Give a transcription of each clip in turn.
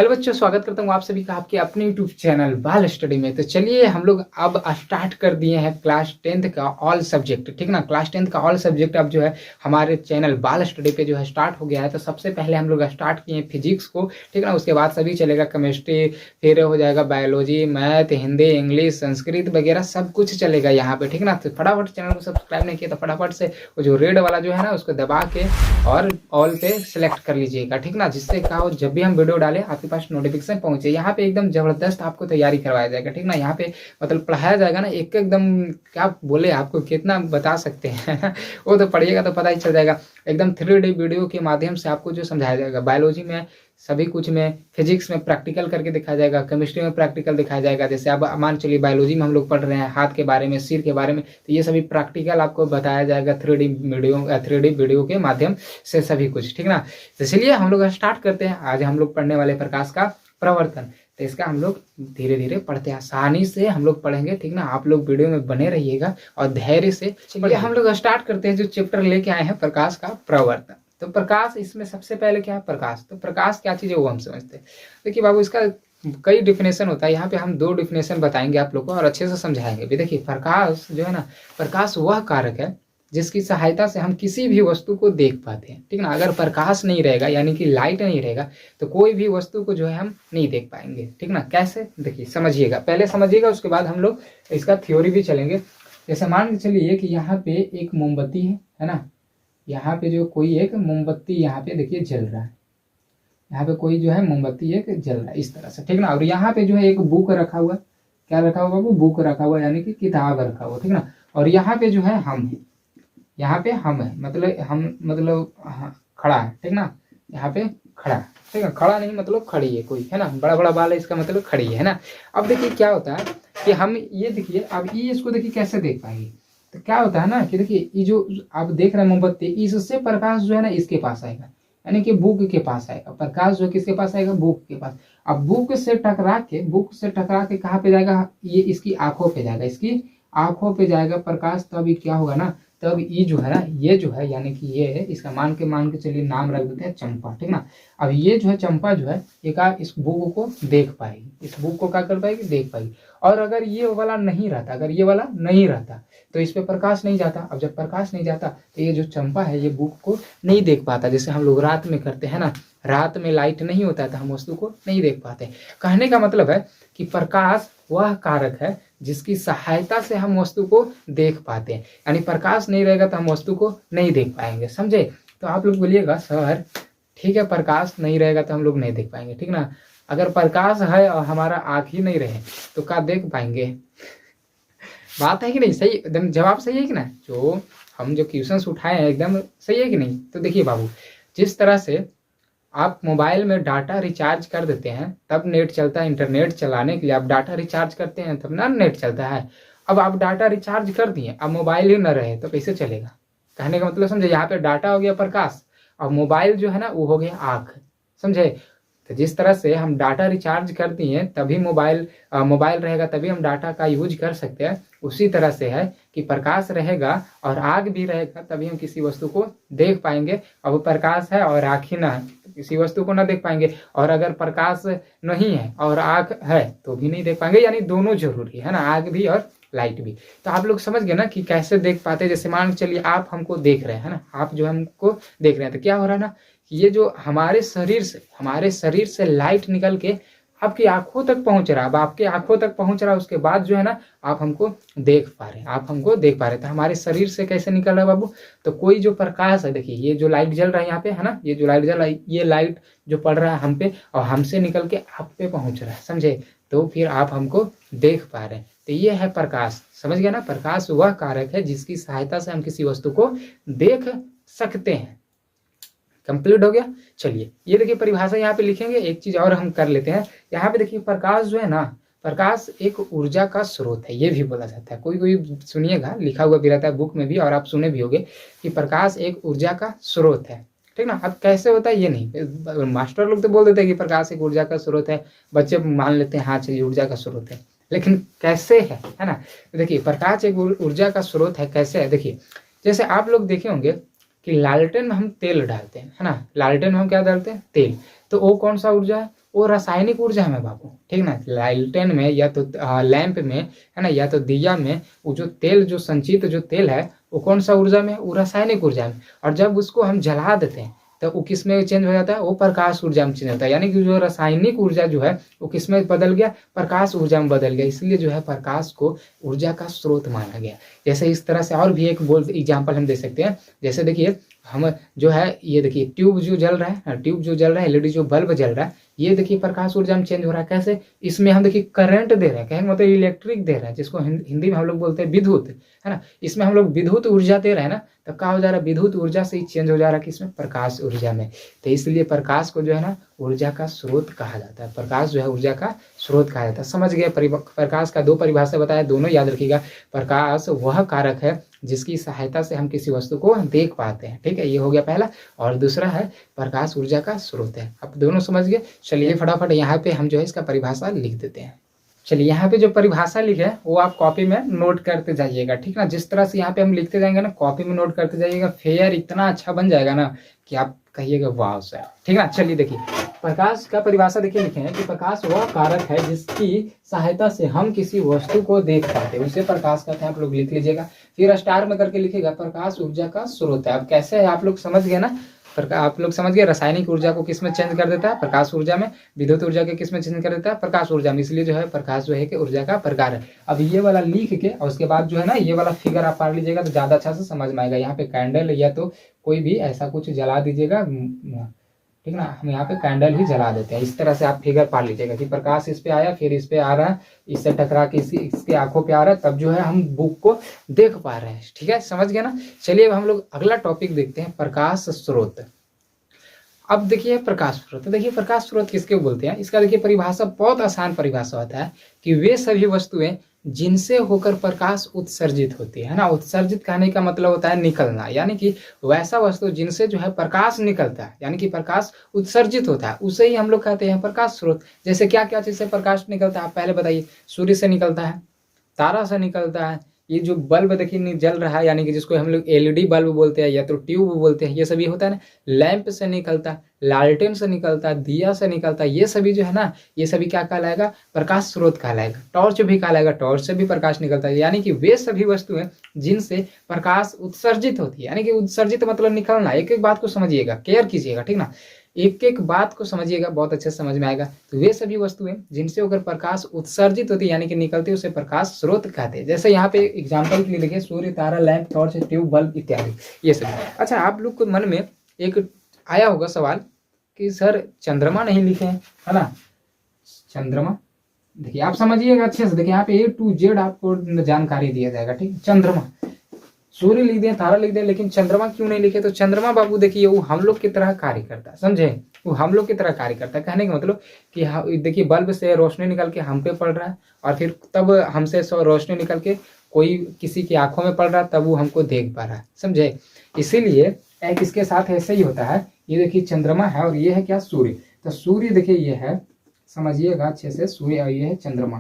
Hello बच्चों, स्वागत करता हूँ आप सभी का आपके अपने यूट्यूब चैनल बाल स्टडी में। तो चलिए हम लोग अब स्टार्ट कर दिए हैं क्लास 10th का ऑल सब्जेक्ट। ठीक ना, क्लास 10th का ऑल सब्जेक्ट अब जो है हमारे चैनल बाल स्टडी पे जो है स्टार्ट हो गया है। तो सबसे पहले हम लोग स्टार्ट किए फिजिक्स को, ठीक ना। उसके बाद सभी चलेगा केमिस्ट्री, फिर हो जाएगा biology, math, Hindi, English, Sanskrit वगैरह सब कुछ चलेगा यहाँ पे, ठीक ना। तो फटाफट चैनल को सब्सक्राइब नहीं किया तो फटाफट से वो जो रेड वाला जो है ना उसको दबा के और ऑल पे सेलेक्ट कर लीजिएगा, ठीक ना। जिससे क्या हो, जब भी हम वीडियो डालें आपके पास नोटिफिकेशन पहुंचे। यहाँ पे एकदम जबरदस्त आपको तैयारी करवाया जाएगा, ठीक ना। यहाँ पे मतलब पढ़ाया जाएगा ना, एक एकदम क्या बोले आपको कितना बता सकते हैं वो तो पढ़िएगा तो पता ही चल जाएगा। एकदम 3D वीडियो के माध्यम से आपको जो समझाया जाएगा, बायोलॉजी में सभी कुछ में, फिजिक्स में प्रैक्टिकल करके दिखाया जाएगा, केमिस्ट्री में प्रैक्टिकल दिखाया जाएगा। जैसे अब मान चलिए बायोलॉजी में हम लोग पढ़ रहे हैं हाथ के बारे में, सिर के बारे में, तो ये सभी प्रैक्टिकल आपको बताया जाएगा 3D वीडियो के माध्यम से सभी कुछ, ठीक ना। तो चलिए हम लोग स्टार्ट करते हैं। आज हम लोग पढ़ने वाले प्रकाश का प्रवर्तन। तो इसका हम लोग धीरे धीरे पढ़ते हैं, आसानी से हम लोग पढ़ेंगे, ठीक ना। आप लोग वीडियो में बने रहिएगा और धैर्य से। चलिए हम लोग स्टार्ट करते हैं। जो चैप्टर लेके आए हैं प्रकाश का प्रवर्तन। तो प्रकाश, इसमें सबसे पहले क्या है प्रकाश। तो प्रकाश क्या चीज़ है वो हम समझते हैं। देखिए बाबू, इसका कई डिफिनेशन होता है। यहाँ पे हम 2 डिफिनेशन बताएंगे आप लोग को और अच्छे से समझाएंगे भी। देखिए प्रकाश जो है ना, प्रकाश वह कारक है जिसकी सहायता से हम किसी भी वस्तु को देख पाते हैं, ठीक ना। अगर प्रकाश नहीं रहेगा यानी कि लाइट नहीं रहेगा तो कोई भी वस्तु को जो है हम नहीं देख पाएंगे, ठीक ना। कैसे, देखिए समझिएगा, पहले समझिएगा उसके बाद हम लोग इसका थ्योरी भी चलेंगे। जैसे मान के चलिए कि यहाँ पे एक मोमबत्ती है ना। यहाँ पे जो कोई एक मोमबत्ती यहाँ पे देखिए जल रहा है, यहाँ पे कोई जो है मोमबत्ती एक जल रहा है इस तरह से, ठीक ना। और यहाँ पे जो है एक बुक रखा हुआ, क्या रखा हुआ बाबू, बुक रखा हुआ यानी कि किताब रखा हुआ, ठीक ना। और यहाँ पे जो है हम है, यहाँ पे हम है मतलब खड़ा है, ठीक ना। यहाँ पे खड़ा, ठीक है। खड़ा नहीं मतलब खड़ी है कोई, है ना। बड़ा बड़ा बाल है इसका मतलब खड़ी है ना। अब देखिए क्या होता है कि हम ये देखिए, अब ये इसको देखिए कैसे देख पाएंगे। तो क्या होता है ना कि देखिए ये जो आप देख रहे हैं मोमबत्ती, इससे प्रकाश जो है ना इसके पास आएगा, यानी कि बुक के पास आएगा। प्रकाश जो है किसके पास आएगा, बुक के पास। अब बुक से टकरा के कहाँ पे जाएगा, ये इसकी आंखों पे जाएगा, इसकी आंखों पे जाएगा प्रकाश। तो अभी क्या होगा ना, तब ये जो है ना, ये जो है यानी कि ये है, इसका मान के चलिए नाम रख देते हैं चंपा, ठीक ना। अब ये जो है चंपा जो है एक इस बुक को देख पाएगी, इस बुक को क्या कर पाएगी, देख पाएगी। और अगर ये वाला नहीं रहता, अगर ये वाला नहीं रहता तो इस पे प्रकाश नहीं जाता। अब जब प्रकाश नहीं जाता तो ये जो चंपा है ये बुक को नहीं देख पाता। जैसे हम लोग रात में करते हैं ना, रात में लाइट नहीं होता है तो हम वस्तु को नहीं देख पाते। कहने का मतलब है कि प्रकाश वह कारक है जिसकी सहायता से हम वस्तु को देख पाते हैं, यानी प्रकाश नहीं रहेगा तो हम वस्तु को नहीं देख पाएंगे, समझे। तो आप लोग बोलिएगा सर ठीक है, प्रकाश नहीं रहेगा तो हम लोग नहीं देख पाएंगे, ठीक ना। अगर प्रकाश है और हमारा आँख ही नहीं रहे तो क्या देख पाएंगे, बात है कि नहीं, सही एकदम जवाब सही है कि ना। जो हम जो क्वेश्चंस उठाए हैं एकदम सही है कि नहीं। तो देखिए बाबू, जिस तरह से आप मोबाइल में डाटा रिचार्ज कर देते हैं तब नेट चलता है, इंटरनेट चलाने के लिए आप डाटा रिचार्ज करते हैं तब ना नेट चलता है। अब आप डाटा रिचार्ज कर दिए, अब मोबाइल ही न रहे तो कैसे चलेगा। कहने का मतलब समझे, यहाँ पे डाटा हो गया प्रकाश और मोबाइल जो है ना वो हो गया आँख, समझे। तो जिस तरह से हम डाटा रिचार्ज कर दिए तभी मोबाइल रहेगा, तभी हम डाटा का यूज कर सकते हैं। उसी तरह से है कि प्रकाश रहेगा और आग भी रहेगा तभी हम किसी वस्तु को देख पाएंगे। अब प्रकाश है और आँख ही ना है तो किसी वस्तु को ना देख पाएंगे। और अगर प्रकाश नहीं है और आँख है तो भी नहीं देख पाएंगे, यानी दोनों जरूरी है ना, आग भी और लाइट भी। तो आप लोग समझ गए ना कि कैसे देख पाते। जैसे मान चलिए आप हमको देख रहे हैं ना, आप जो हमको देख रहे हैं तो क्या हो रहा है ना, ये जो हमारे शरीर से लाइट निकल के आपकी आंखों तक पहुंच रहा है। अब आपके आंखों तक पहुंच रहा है उसके बाद जो है ना आप हमको देख पा रहे हैं, तो हमारे शरीर से कैसे निकल रहा है बाबू, तो कोई जो प्रकाश है, देखिए ये जो लाइट जल रहा है यहाँ पे है ना, ये जो लाइट जल रहा है, ये लाइट जो पड़ रहा है हम पे और हमसे निकल के आप पे पहुंच रहा है, समझे। तो फिर आप हमको देख पा रहे हैं। तो ये है प्रकाश, समझ गया ना। प्रकाश वह कारक है जिसकी सहायता से हम किसी वस्तु को देख सकते हैं। कंप्लीट हो गया। चलिए ये देखिए परिभाषा यहाँ पे लिखेंगे, एक चीज और हम कर लेते हैं। यहाँ पे देखिए प्रकाश जो है ना, प्रकाश एक ऊर्जा का स्रोत है, ये भी बोला जाता है। कोई कोई सुनिएगा, लिखा हुआ भी रहता है बुक में भी और आप सुने भी होंगे कि प्रकाश एक ऊर्जा का स्रोत है, ठीक ना। अब कैसे होता है ये नहीं, मास्टर लोग तो बोल देते हैं कि प्रकाश एक ऊर्जा का स्रोत है, बच्चे मान लेते हैं हाँ चलिए ऊर्जा का स्रोत है, लेकिन कैसे है ना। तो देखिए प्रकाश एक ऊर्जा का स्रोत है, कैसे है देखिए। जैसे आप लोग देखे होंगे कि लालटेन में हम तेल डालते हैं, है ना, लालटेन में हम क्या डालते हैं, तेल। तो वो कौन सा ऊर्जा है, वो रासायनिक ऊर्जा में बाबू, ठीक ना। लालटेन में या तो लैंप में है ना, या तो दिया में वो जो तेल, जो संचित जो तेल है वो कौन सा ऊर्जा में, वो रासायनिक ऊर्जा में। और जब उसको हम जला देते हैं तो वो किस में चेंज हो जाता है, वो प्रकाश ऊर्जा में चेंज होता है। यानी कि जो रासायनिक ऊर्जा जो है वो किस में बदल गया, प्रकाश ऊर्जा में बदल गया। इसलिए जो है प्रकाश को ऊर्जा का स्रोत माना गया। जैसे इस तरह से और भी एक बोल एग्जाम्पल हम दे सकते हैं। जैसे देखिए हम जो है, ये देखिए ट्यूब जो जल रहा है, ट्यूब जो जल रहा है, एलईडी जो बल्ब जल रहा है, ये देखिए प्रकाश ऊर्जा में चेंज हो रहा है। कैसे, इसमें हम देखिए करंट दे रहे हैं, कहने मतलब इलेक्ट्रिक दे रहे हैं, जिसको हिंदी में हम लोग बोलते हैं विद्युत, है ना। इसमें हम लोग विद्युत ऊर्जा दे रहे हैं ना, तो क्या हो जा रहा है, विद्युत ऊर्जा से ही चेंज हो जा रहा है किसमें, प्रकाश ऊर्जा में। तो इसलिए प्रकाश को जो है ना ऊर्जा का स्रोत कहा जाता है। प्रकाश जो है ऊर्जा का स्रोत कहा जाता है। समझ गए। प्रकाश का दो परिभाषा बताया, दोनों याद रखिएगा। प्रकाश वह कारक है जिसकी सहायता से हम किसी वस्तु को देख पाते हैं, ठीक है, ये हो गया पहला। और दूसरा है प्रकाश ऊर्जा का स्रोत है। अब दोनों समझ गए। चलिए फटाफट यहाँ पे हम जो है इसका परिभाषा लिख देते हैं। चलिए यहाँ पे जो परिभाषा लिखे है वो आप कॉपी में नोट करते जाइएगा, ठीक ना। जिस तरह से यहाँ पे हम लिखते जाएंगे ना, कॉपी में नोट करते जाइएगा, फेयर इतना अच्छा बन जाएगा ना कि आप कहिएगा वाह सर, ठीक ना। चलिए देखिए प्रकाश का परिभाषा देखिए लिखे हैं कि प्रकाश वह कारक है जिसकी सहायता से हम किसी वस्तु को देख पाते हैं, उसे प्रकाश कहते हैं। आप लोग लिख लीजिएगा, फिर स्टार में करके लिखिएगा प्रकाश ऊर्जा का स्रोत है। अब कैसे है आप लोग समझ गए ना। आप लोग समझ गए, रासायनिक ऊर्जा को किस में चेंज कर देता है, प्रकाश ऊर्जा में। विद्युत ऊर्जा के किस में चेंज कर देता है, प्रकाश ऊर्जा में। इसलिए जो है प्रकाश जो है कि ऊर्जा का प्रकार है। अब ये वाला लिख के और उसके बाद जो है ना ये वाला फिगर आप पढ़ लीजिएगा तो ज्यादा अच्छा से समझ में आएगा। यहाँ पे कैंडल या तो कोई भी ऐसा कुछ जला दीजिएगा, ठीक ना। हम यहाँ पे कैंडल ही जला देते हैं। इस तरह से आप फिगर पा लीजिएगा कि प्रकाश इस पे आया, फिर इस पे आ रहा है, इससे टकरा के इसके आंखों पे आ रहा है, तब जो है हम बुक को देख पा रहे हैं, ठीक है, समझ गए ना। चलिए अब हम लोग अगला टॉपिक देखते हैं, प्रकाश स्रोत। अब देखिए प्रकाश स्रोत, देखिए प्रकाश स्रोत किसके बोलते हैं। इसका देखिए परिभाषा बहुत आसान परिभाषा होता है कि वे सभी वस्तुएं जिनसे होकर प्रकाश उत्सर्जित होती है ना। उत्सर्जित कहने का मतलब होता है निकलना, यानी कि वैसा वस्तु जिनसे जो है प्रकाश निकलता है, यानी कि प्रकाश उत्सर्जित होता है, उसे ही हम लोग कहते हैं प्रकाश स्रोत। जैसे क्या क्या चीज से प्रकाश निकलता है, आप पहले बताइए। सूर्य से निकलता है, तारा से निकलता है, ये जो बल्ब देखिए जल रहा है, यानी कि जिसको हम लोग एलईडी बल्ब बोलते हैं या तो ट्यूब बोलते हैं, ये सभी होता है ना। लैंप से निकलता है, लालटेन से निकलता है, दिया से निकलता है, ये सभी जो है ना, ये सभी क्या कहलाएगा, प्रकाश स्रोत कहलाएगा। टॉर्च भी कहलाएगा, टॉर्च से भी प्रकाश निकलता है। यानी कि वे सभी वस्तुएं जिनसे प्रकाश उत्सर्जित होती है, यानी कि उत्सर्जित मतलब निकलना। एक एक बात को समझिएगा, केयर कीजिएगा, ठीक ना, एक एक बात को समझिएगा, बहुत अच्छे से समझ में आएगा। तो वे सभी वस्तुएं जिनसे होकर प्रकाश उत्सर्जित होती है, यानी कि निकलती है, उसे प्रकाश स्रोत कहते हैं। जैसे यहाँ पे एग्जांपल के लिए देखिए, सूर्य, तारा, लैंप, टॉर्च, ट्यूब, बल्ब इत्यादि, ये सब। अच्छा, आप लोग के मन में एक आया होगा सवाल कि सर चंद्रमा नहीं लिखे हैं, है ना। चंद्रमा देखिए आप समझिएगा अच्छे से, देखिए यहाँ पे A to Z आपको जानकारी दिया जाएगा, ठीक। चंद्रमा, सूर्य लिख दें, तारा लिख दें, लेकिन चंद्रमा क्यों नहीं लिखे। तो चंद्रमा बाबू देखिए वो हम लोग की तरह कार्य करता है, समझे। वो हम लोग की तरह कार्य करता है, कहने का मतलब कि देखिए बल्ब से रोशनी निकल के हम पे पड़ रहा है, और फिर तब हमसे रोशनी निकल के कोई किसी की आंखों में पड़ रहा है, तब वो हमको देख पा रहा है, समझे। इसीलिए एक इसके साथ ऐसे ही होता है। ये देखिए चंद्रमा है और ये है क्या, सूर्य। तो सूर्य देखिए ये है, समझिएगा अच्छे से, सूर्य और ये है चंद्रमा।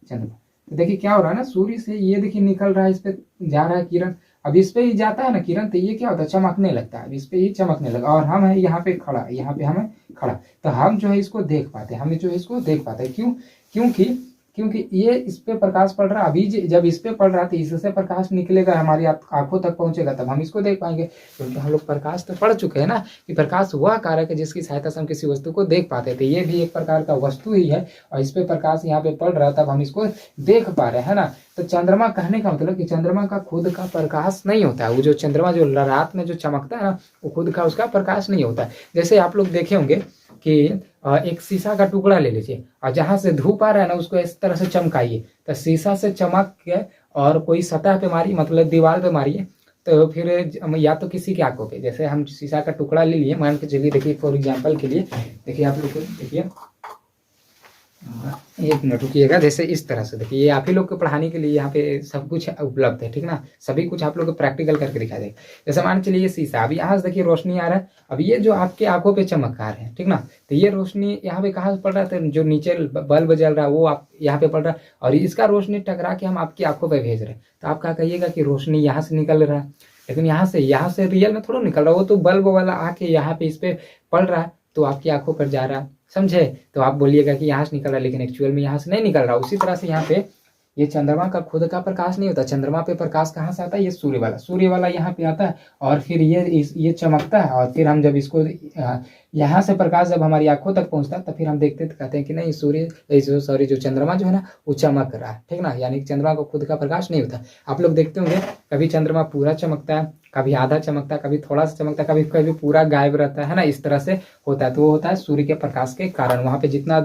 चंद्रमा तो देखिए क्या हो रहा है ना, सूर्य से ये देखिए निकल रहा है, इस पे जा रहा है किरण। अब इस पे ही जाता है ना किरण, तो ये क्या होता है, चमकने लगता है। अब इस पे ही चमकने लगा, और हम है यहाँ पे खड़ा, यहाँ पे हमें खड़ा, तो हम जो है इसको देख पाते हैं, हम जो है इसको देख पाते हैं। क्यों, क्योंकि ये इस पे प्रकाश पड़ रहा है। अभी जब इस पे पड़ रहा है तो इससे प्रकाश निकलेगा, हमारी आंखों तक पहुंचेगा, तब हम इसको देख पाएंगे। क्योंकि हम लोग प्रकाश तो पढ़ चुके हैं ना कि प्रकाश वह कारक है जिसकी सहायता से हम किसी वस्तु को देख पाते थे। ये भी एक प्रकार का वस्तु ही है, और इस पे प्रकाश यहाँ पे पड़ रहा है, तब हम इसको देख पा रहे हैं ना। तो चंद्रमा कहने का मतलब कि चंद्रमा का खुद का प्रकाश नहीं होता है। वो जो चंद्रमा जो रात में जो चमकता है ना, वो खुद का उसका प्रकाश नहीं होता है। जैसे आप लोग देखे होंगे कि एक शीशा का टुकड़ा ले लीजिए, और जहां से धूप आ रहा है ना उसको इस तरह से चमकाइए, तो शीशा से चमक के और कोई सतह पे मारिए, मतलब दीवार पे मारिए, तो फिर या तो किसी की आंखों पे, जैसे हम शीशा का टुकड़ा ले लिए, मान के चलिए, देखिए फॉर एग्जांपल के लिए, देखिए आप लोग देखिए, एक मिनट रुकिएगा। जैसे इस तरह से देखिए, ये आप ही लोग को पढ़ाने के लिए यहाँ पे सब कुछ उपलब्ध है, ठीक ना। सभी कुछ आप लोग को प्रैक्टिकल करके दिखा देगा। जैसे मान चलिए ये शीशा, अभी यहाँ से देखिए रोशनी आ रहा है, अब ये जो आपके आंखों पे चमक आ रहे हैं, ठीक ना, तो ये रोशनी यहाँ पे कहाँ से पड़ रहा है, तो जो नीचे बल्ब जल रहा है वो आप यहाँ पे पड़ रहा है, और इसका रोशनी टकरा के हम आपकी आंखों पे भेज रहे हैं। तो आप क्या कहिएगा कि रोशनी यहाँ से निकल रहा है, लेकिन यहाँ से रियल में थोड़ा निकल रहा है, वो तो बल्ब वाला आके यहाँ पे इस पे पड़ रहा है, तो आपकी आंखों पर जा रहा है। समझे। तो आप बोलिएगा कि यहाँ से निकल रहा है, लेकिन एक्चुअल में यहाँ से नहीं निकल रहा। उसी तरह से यहाँ पे ये चंद्रमा का खुद का प्रकाश नहीं होता। चंद्रमा पे प्रकाश कहाँ से आता है, ये सूर्य वाला यहाँ पे आता है, और फिर ये चमकता है, और फिर हम जब इसको यहाँ से प्रकाश जब हमारी आंखों तक पहुँचता है, तब फिर हम देखते तो कहते हैं कि नहीं जो चंद्रमा जो है ना वो चमक रहा है, ठीक ना। यानी कि चंद्रमा को खुद का प्रकाश नहीं होता। आप लोग देखते होंगे कभी चंद्रमा पूरा चमकता है, कभी आधा चमकता है, कभी थोड़ा सा चमकता है, कभी कभी पूरा गायब रहता है ना, इस तरह से होता है। तो वो होता है सूर्य के प्रकाश के कारण, वहाँ पे जितना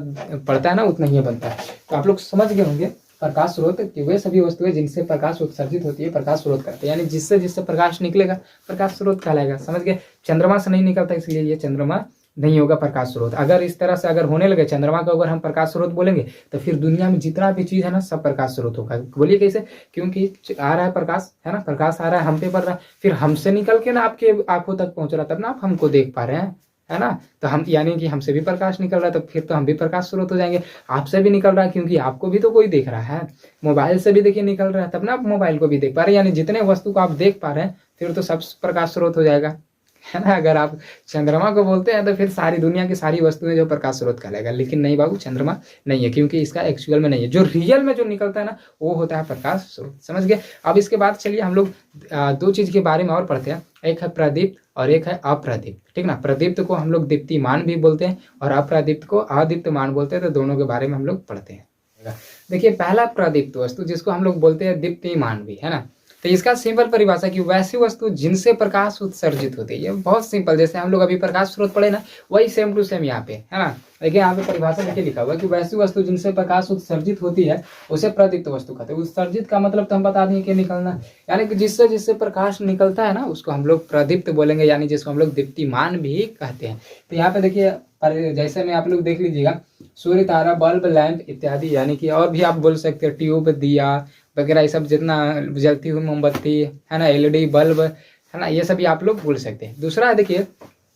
पड़ता है ना उतना ही बनता है। तो आप लोग समझ गए होंगे प्रकाश स्रोत कि वे सभी वस्तुएं जिनसे प्रकाश उत्सर्जित होती है प्रकाश स्रोत कहते हैं, यानी जिससे जिससे प्रकाश निकलेगा प्रकाश स्रोत कहलाएगा। समझ गए। चंद्रमा से नहीं निकलता, इसलिए ये चंद्रमा नहीं होगा प्रकाश स्रोत। अगर इस तरह से अगर होने लगे चंद्रमा को अगर हम प्रकाश स्रोत बोलेंगे तो फिर दुनिया में जितना भी चीज है ना सब प्रकाश स्रोत होगा। बोलिए कैसे, क्योंकि आ रहा है प्रकाश, है ना, प्रकाश आ रहा है, हम पे पड़ रहा है, फिर हमसे निकल के ना आपके आंखों तक पहुंच रहा, तब ना आप हमको देख पा रहे हैं, है ना। तो हम यानी कि हमसे भी प्रकाश निकल रहा है, तो फिर तो हम भी प्रकाश स्रोत हो जाएंगे। आपसे भी निकल रहा है क्योंकि आपको भी तो कोई देख रहा है। मोबाइल से भी देखिए निकल रहा है, तब ना आप मोबाइल को भी देख पा रहे हैं, यानी जितने वस्तु को आप देख पा रहे हैं फिर तो सब प्रकाश स्रोत हो जाएगा, है ना। अगर आप चंद्रमा को बोलते हैं तो फिर सारी दुनिया की सारी वस्तुएं जो प्रकाश स्रोत कहलाएगा, लेकिन नहीं बाबू, चंद्रमा नहीं है, क्योंकि इसका एक्चुअल में नहीं है। जो रियल में जो निकलता है ना वो होता है प्रकाश स्रोत। समझ गए। अब इसके बाद चलिए हम लोग दो चीज के बारे में और पढ़ते हैं, एक है प्रदीप्त और एक है अप्रदीप्त, ठीक ना। प्रदीप्त को हम लोग दीप्तिमान भी बोलते हैं और अप्रदीप्त को अदीप्तमान बोलते हैं। तो दोनों के बारे में हम लोग पढ़ते हैं। देखिए पहला प्रदीप्त वस्तु जिसको हम लोग बोलते हैं दीप्तिमान भी, है ना। तो इसका सिंपल परिभाषा कि वैसी वस्तु जिनसे प्रकाश उत्सर्जित होती है। ये बहुत सिंपल, जैसे हम लोग अभी प्रकाश स्रोत पढ़े ना वही सेम टू सेम यहाँ पे, है ना। देखिए यहाँ पे परिभाषा देखिए लिखा हुआ है कि वैसी वस्तु जिनसे प्रकाश उत्सर्जित होती है उसे प्रदीप्त वस्तु कहते हैं। उत्सर्जित का मतलब तो हम बता दें कि निकलना, यानी कि जिससे जिससे प्रकाश निकलता है ना उसको हम लोग प्रदीप्त बोलेंगे, यानी जिसको हम लोग दीप्तिमान भी कहते हैं। तो यहाँ पे देखिए जैसे में आप लोग देख लीजिएगा सूर्य, तारा, बल्ब, लैंप इत्यादि, यानी कि और भी आप बोल सकते हैं ट्यूब, दिया वगैरह, ये सब जितना जलती हुई मोमबत्ती, है ना, एलईडी बल्ब, है ना, ये सभी आप लोग बोल सकते हैं। दूसरा है देखिए,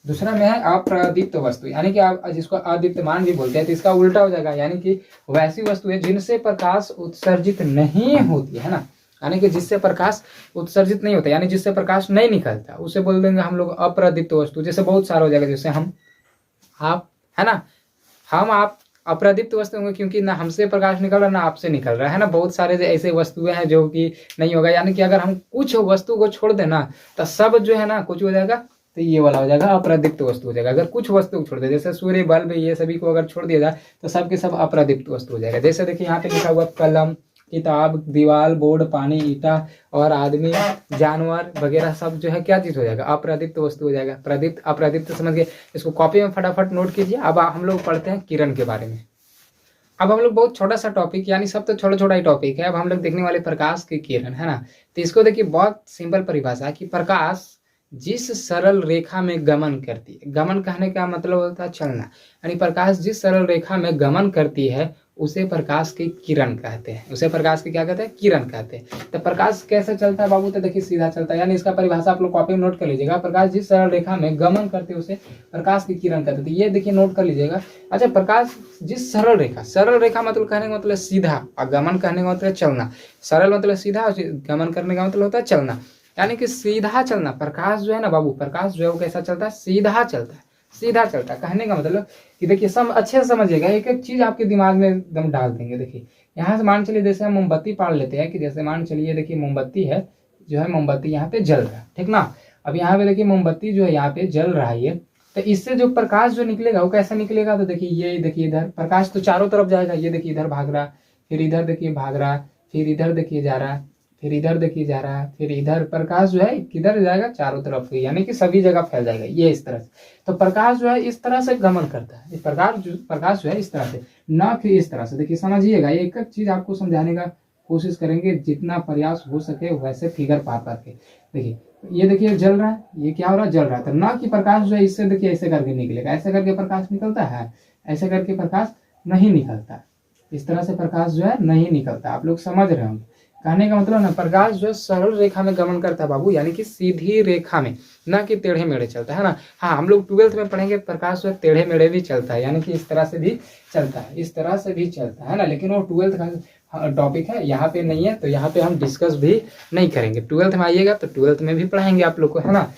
दूसरा में है अप्रदीप्त वस्तु, यानी कि आप जिसको अदीप्तमान भी बोलते हैं। तो इसका उल्टा हो जाएगा, यानी कि वैसी वस्तु है जिनसे प्रकाश उत्सर्जित नहीं होती है ना, यानी कि जिससे प्रकाश उत्सर्जित नहीं होता, यानी जिससे प्रकाश नहीं निकलता, उसे बोल देंगे हम लोग अप्रदीप्त वस्तु। जैसे बहुत सारा हो जाएगा, जैसे हम आप, है ना, हम आप अप्रदीप्त वस्तु होंगे क्योंकि ना हमसे प्रकाश निकल रहा ना आपसे निकल रहा है ना। बहुत सारे ऐसे वस्तुएं हैं जो कि नहीं होगा, यानी कि अगर हम कुछ वस्तु को छोड़ देना तो सब जो है ना कुछ हो जाएगा, तो ये वाला हो जाएगा अप्रदीप्त वस्तु हो जाएगा। अगर कुछ वस्तु को छोड़ दे, जैसे सूर्य, बल्ब, ये सभी को अगर छोड़ दिया जाए तो सब के सब अप्रदीप्त वस्तु हो जाएगा। जैसे देखिए यहाँ पे लिखा हुआ कलम, किताब, दीवार, बोर्ड, पानी, ईटा और आदमी, जानवर वगैरह सब जो है क्या चीज हो जाएगा, अप्रदीप्त वस्तु हो जाएगा। प्रदीप्त अप्रदीप्त समझ गए। इसको कॉपी में फटाफट नोट कीजिए। अब हम लोग पढ़ते हैं किरण के बारे में। अब हम लोग बहुत छोटा सा टॉपिक, यानी सब तो छोटा छोटा ही टॉपिक है। अब हम लोग देखने वाले प्रकाश की किरण, है ना। तो इसको देखिए बहुत सिंपल परिभाषा कि प्रकाश जिस सरल रेखा में गमन करती है, गमन कहने का मतलब होता है चलना, यानी प्रकाश जिस सरल रेखा में गमन करती है उसे प्रकाश की किरण कहते हैं। उसे प्रकाश की क्या कहते हैं, किरण कहते हैं। तो प्रकाश कैसे चलता है बाबू, तो देखिए सीधा चलता है, यानी इसका परिभाषा आप लोग कॉपी में नोट कर लीजिएगा। प्रकाश जिस सरल रेखा में गमन करते हैं उसे प्रकाश की किरण कहते हैं। तो ये देखिए नोट कर लीजिएगा। अच्छा, प्रकाश जिस सरल रेखा, सरल रेखा मतलब कहने का मतलब सीधा, और गमन कहने का मतलब चलना। सरल मतलब सीधा और गमन करने का मतलब होता है चलना, यानी कि सीधा चलना। प्रकाश जो है ना बाबू, प्रकाश जो है वो कैसा चलता है, सीधा चलता है, सीधा चलता है। कहने का मतलब कि देखिए अच्छे से समझिएगा, एक एक चीज आपके दिमाग में एकदम डाल देंगे। देखिए यहाँ से मान चलिए जैसे हम मोमबत्ती पाड़ लेते हैं, कि जैसे मान चलिए देखिए मोमबत्ती है, जो है मोमबत्ती यहाँ पे जल रहा है, ठीक ना। अब यहाँ पे देखिए मोमबत्ती जो है यहाँ पे जल रहा है ये, तो इससे जो प्रकाश जो निकलेगा वो कैसा निकलेगा, तो देखिए ये देखिए इधर प्रकाश तो चारों तरफ जाएगा। ये देखिए इधर भाग रहा, फिर इधर देखिए भाग रहा, फिर इधर देखिए जा रहा, फिर इधर देखिए जा रहा है, फिर इधर प्रकाश जो है किधर जाएगा, चारों तरफ, यानी कि सभी जगह फैल जाएगा ये इस तरह से। तो प्रकाश जो है इस तरह से गमन करता है। प्रकाश जो है इस तरह से, ना कि इस तरह से। देखिए समझिएगा, एक एक चीज आपको समझाने का कोशिश करेंगे, जितना प्रयास हो सके वैसे फिगर पा करके। देखिए ये देखिए जल रहा है, ये क्या हो रहा है, जल रहा है। तो ना कि प्रकाश जो है इससे देखिए ऐसे करके निकलेगा, ऐसे करके प्रकाश निकलता है, ऐसे करके प्रकाश नहीं निकलता, इस तरह से प्रकाश जो है नहीं निकलता। आप लोग समझ रहे होंगे कहने का मतलब ना, प्रकाश जो है सरल रेखा में गमन करता है बाबू, यानी कि सीधी रेखा में, ना कि टेढ़े मेढ़े चलता है ना। हाँ, हम लोग 12th में पढ़ेंगे प्रकाश जो है टेढ़े मेढ़े भी चलता है, यानी कि इस तरह से भी चलता है, इस तरह से भी चलता है ना। लेकिन वो 12th का टॉपिक है, यहाँ पे नहीं है, तो यहाँ पे हम डिस्कस भी नहीं करेंगे। 12th में आइएगा तो 12th में भी पढ़ाएंगे आप लोग को, है ना।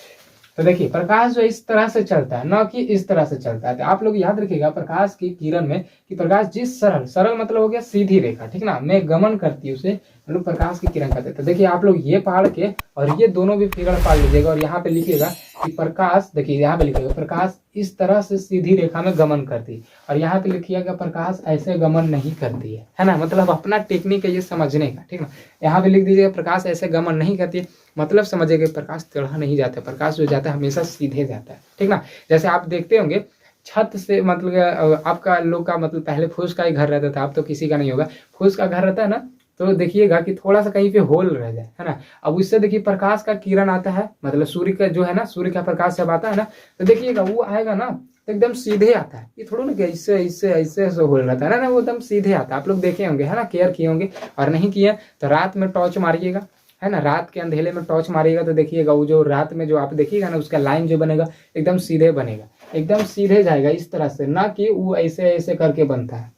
तो देखिए प्रकाश जो इस तरह से चलता है, ना कि इस तरह से चलता है। तो आप लोग याद रखिएगा प्रकाश की किरण में कि प्रकाश जिस सरल सरल मतलब हो गया सीधी रेखा, ठीक ना, में गमन करती है उसे हम लोग प्रकाश की किरण कहते हैं। तो देखिए आप लोग ये पहाड़ के और ये दोनों भी फिगर पढ़ लीजिएगा और यहाँ पे लिखिएगा कि प्रकाश, देखिए यहाँ पे लिखिएगा प्रकाश इस तरह से सीधी रेखा में गमन करती है, और यहाँ पे लिखिएगा प्रकाश ऐसे गमन नहीं करती है ना। मतलब अपना टेक्निक है ये समझने का, ठीक ना। यहाँ पे लिख दीजिएगा प्रकाश ऐसे गमन नहीं करती है, मतलब समझिएगा प्रकाश टेढ़ा नहीं जाता, प्रकाश जो जाता है हमेशा सीधे जाता है, ठीक ना। जैसे आप देखते होंगे छत से, मतलब आपका लोग का मतलब पहले फूस का ही घर रहता था, अब तो किसी का नहीं होगा, फूस का घर रहता है ना, तो देखिएगा कि थोड़ा सा कहीं पे होल रह जाए, है ना। अब उससे देखिए प्रकाश का किरण आता है, मतलब सूर्य का जो है ना, सूर्य का प्रकाश जब आता है ना, तो देखिएगा वो आएगा ना तो एकदम सीधे आता है। ये थोड़ा ना कि इससे इससे ऐसे ऐसे होल रहता है ना, वो एकदम सीधे आता है। आप लोग देखे होंगे, है ना, केयर किए होंगे, और नहीं किए तो रात में टॉर्च मारिएगा, है ना, रात के अंधेरे में टॉर्च मारिएगा तो देखिएगा वो जो रात में जो आप देखिएगा ना, उसका लाइन जो बनेगा एकदम सीधे बनेगा, एकदम सीधे जाएगा इस तरह से, ना कि वो ऐसे ऐसे करके बनता है।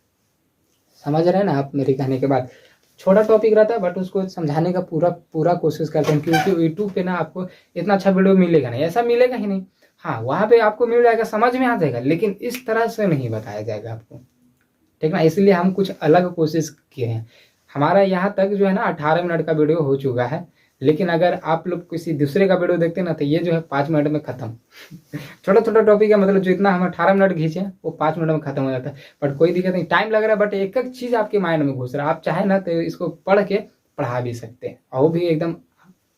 समझ रहे हैं ना आप मेरे कहने के बाद। छोटा टॉपिक रहता है बट उसको समझाने का पूरा पूरा कोशिश करते हैं, क्योंकि यूट्यूब पे ना आपको इतना अच्छा वीडियो मिलेगा नहीं, ऐसा मिलेगा ही नहीं। हाँ वहाँ पे आपको मिल जाएगा, समझ में आ जाएगा, लेकिन इस तरह से नहीं बताया जाएगा आपको, ठीक ना। इसलिए हम कुछ अलग कोशिश किए हैं। हमारा यहाँ तक जो है ना 18 मिनट का वीडियो हो चुका है, लेकिन अगर आप लोग किसी दूसरे का वीडियो देखते हैं ना, तो ये जो है 5 मिनट में खत्म। छोटा छोटा टॉपिक है, मतलब जो इतना हम 18 मिनट खींचे हैं वो 5 मिनट में खत्म हो जाता है। बट कोई दिक्कत नहीं, टाइम लग रहा है, बट एक एक चीज आपके माइंड में घुस रहा है। आप चाहे ना तो इसको पढ़ के पढ़ा भी सकते हैं, और वो भी एकदम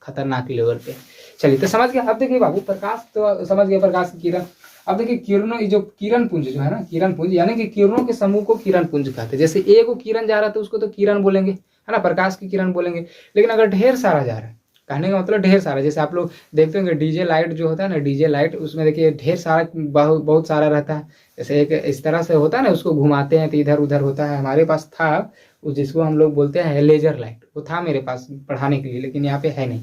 खतरनाक लेवल पे। चलिए तो समझ गया। अब देखिए बाबू, प्रकाश तो समझ गया, प्रकाश की किरण। अब देखिए किरणों, जो किरण पुंज जो है ना, किरण पुंज यानी कि किरणों के समूह को किरण पुंज कहते हैं। जैसे एक को किरण जा रहा है तो उसको तो किरण बोलेंगे, है ना, प्रकाश की किरण बोलेंगे। लेकिन अगर ढेर सारा जा रहा है, कहने का मतलब ढेर सारा, जैसे आप लोग देखते होंगे डीजे लाइट जो होता है ना, डीजे लाइट, उसमें देखिए ढेर सारा बहुत सारा रहता है। जैसे एक इस तरह से होता है ना, उसको घुमाते हैं तो इधर उधर होता है। हमारे पास था जिसको हम लोग बोलते हैं लेजर लाइट, वो था मेरे पास पढ़ाने के लिए, लेकिन यहाँ पे है नहीं।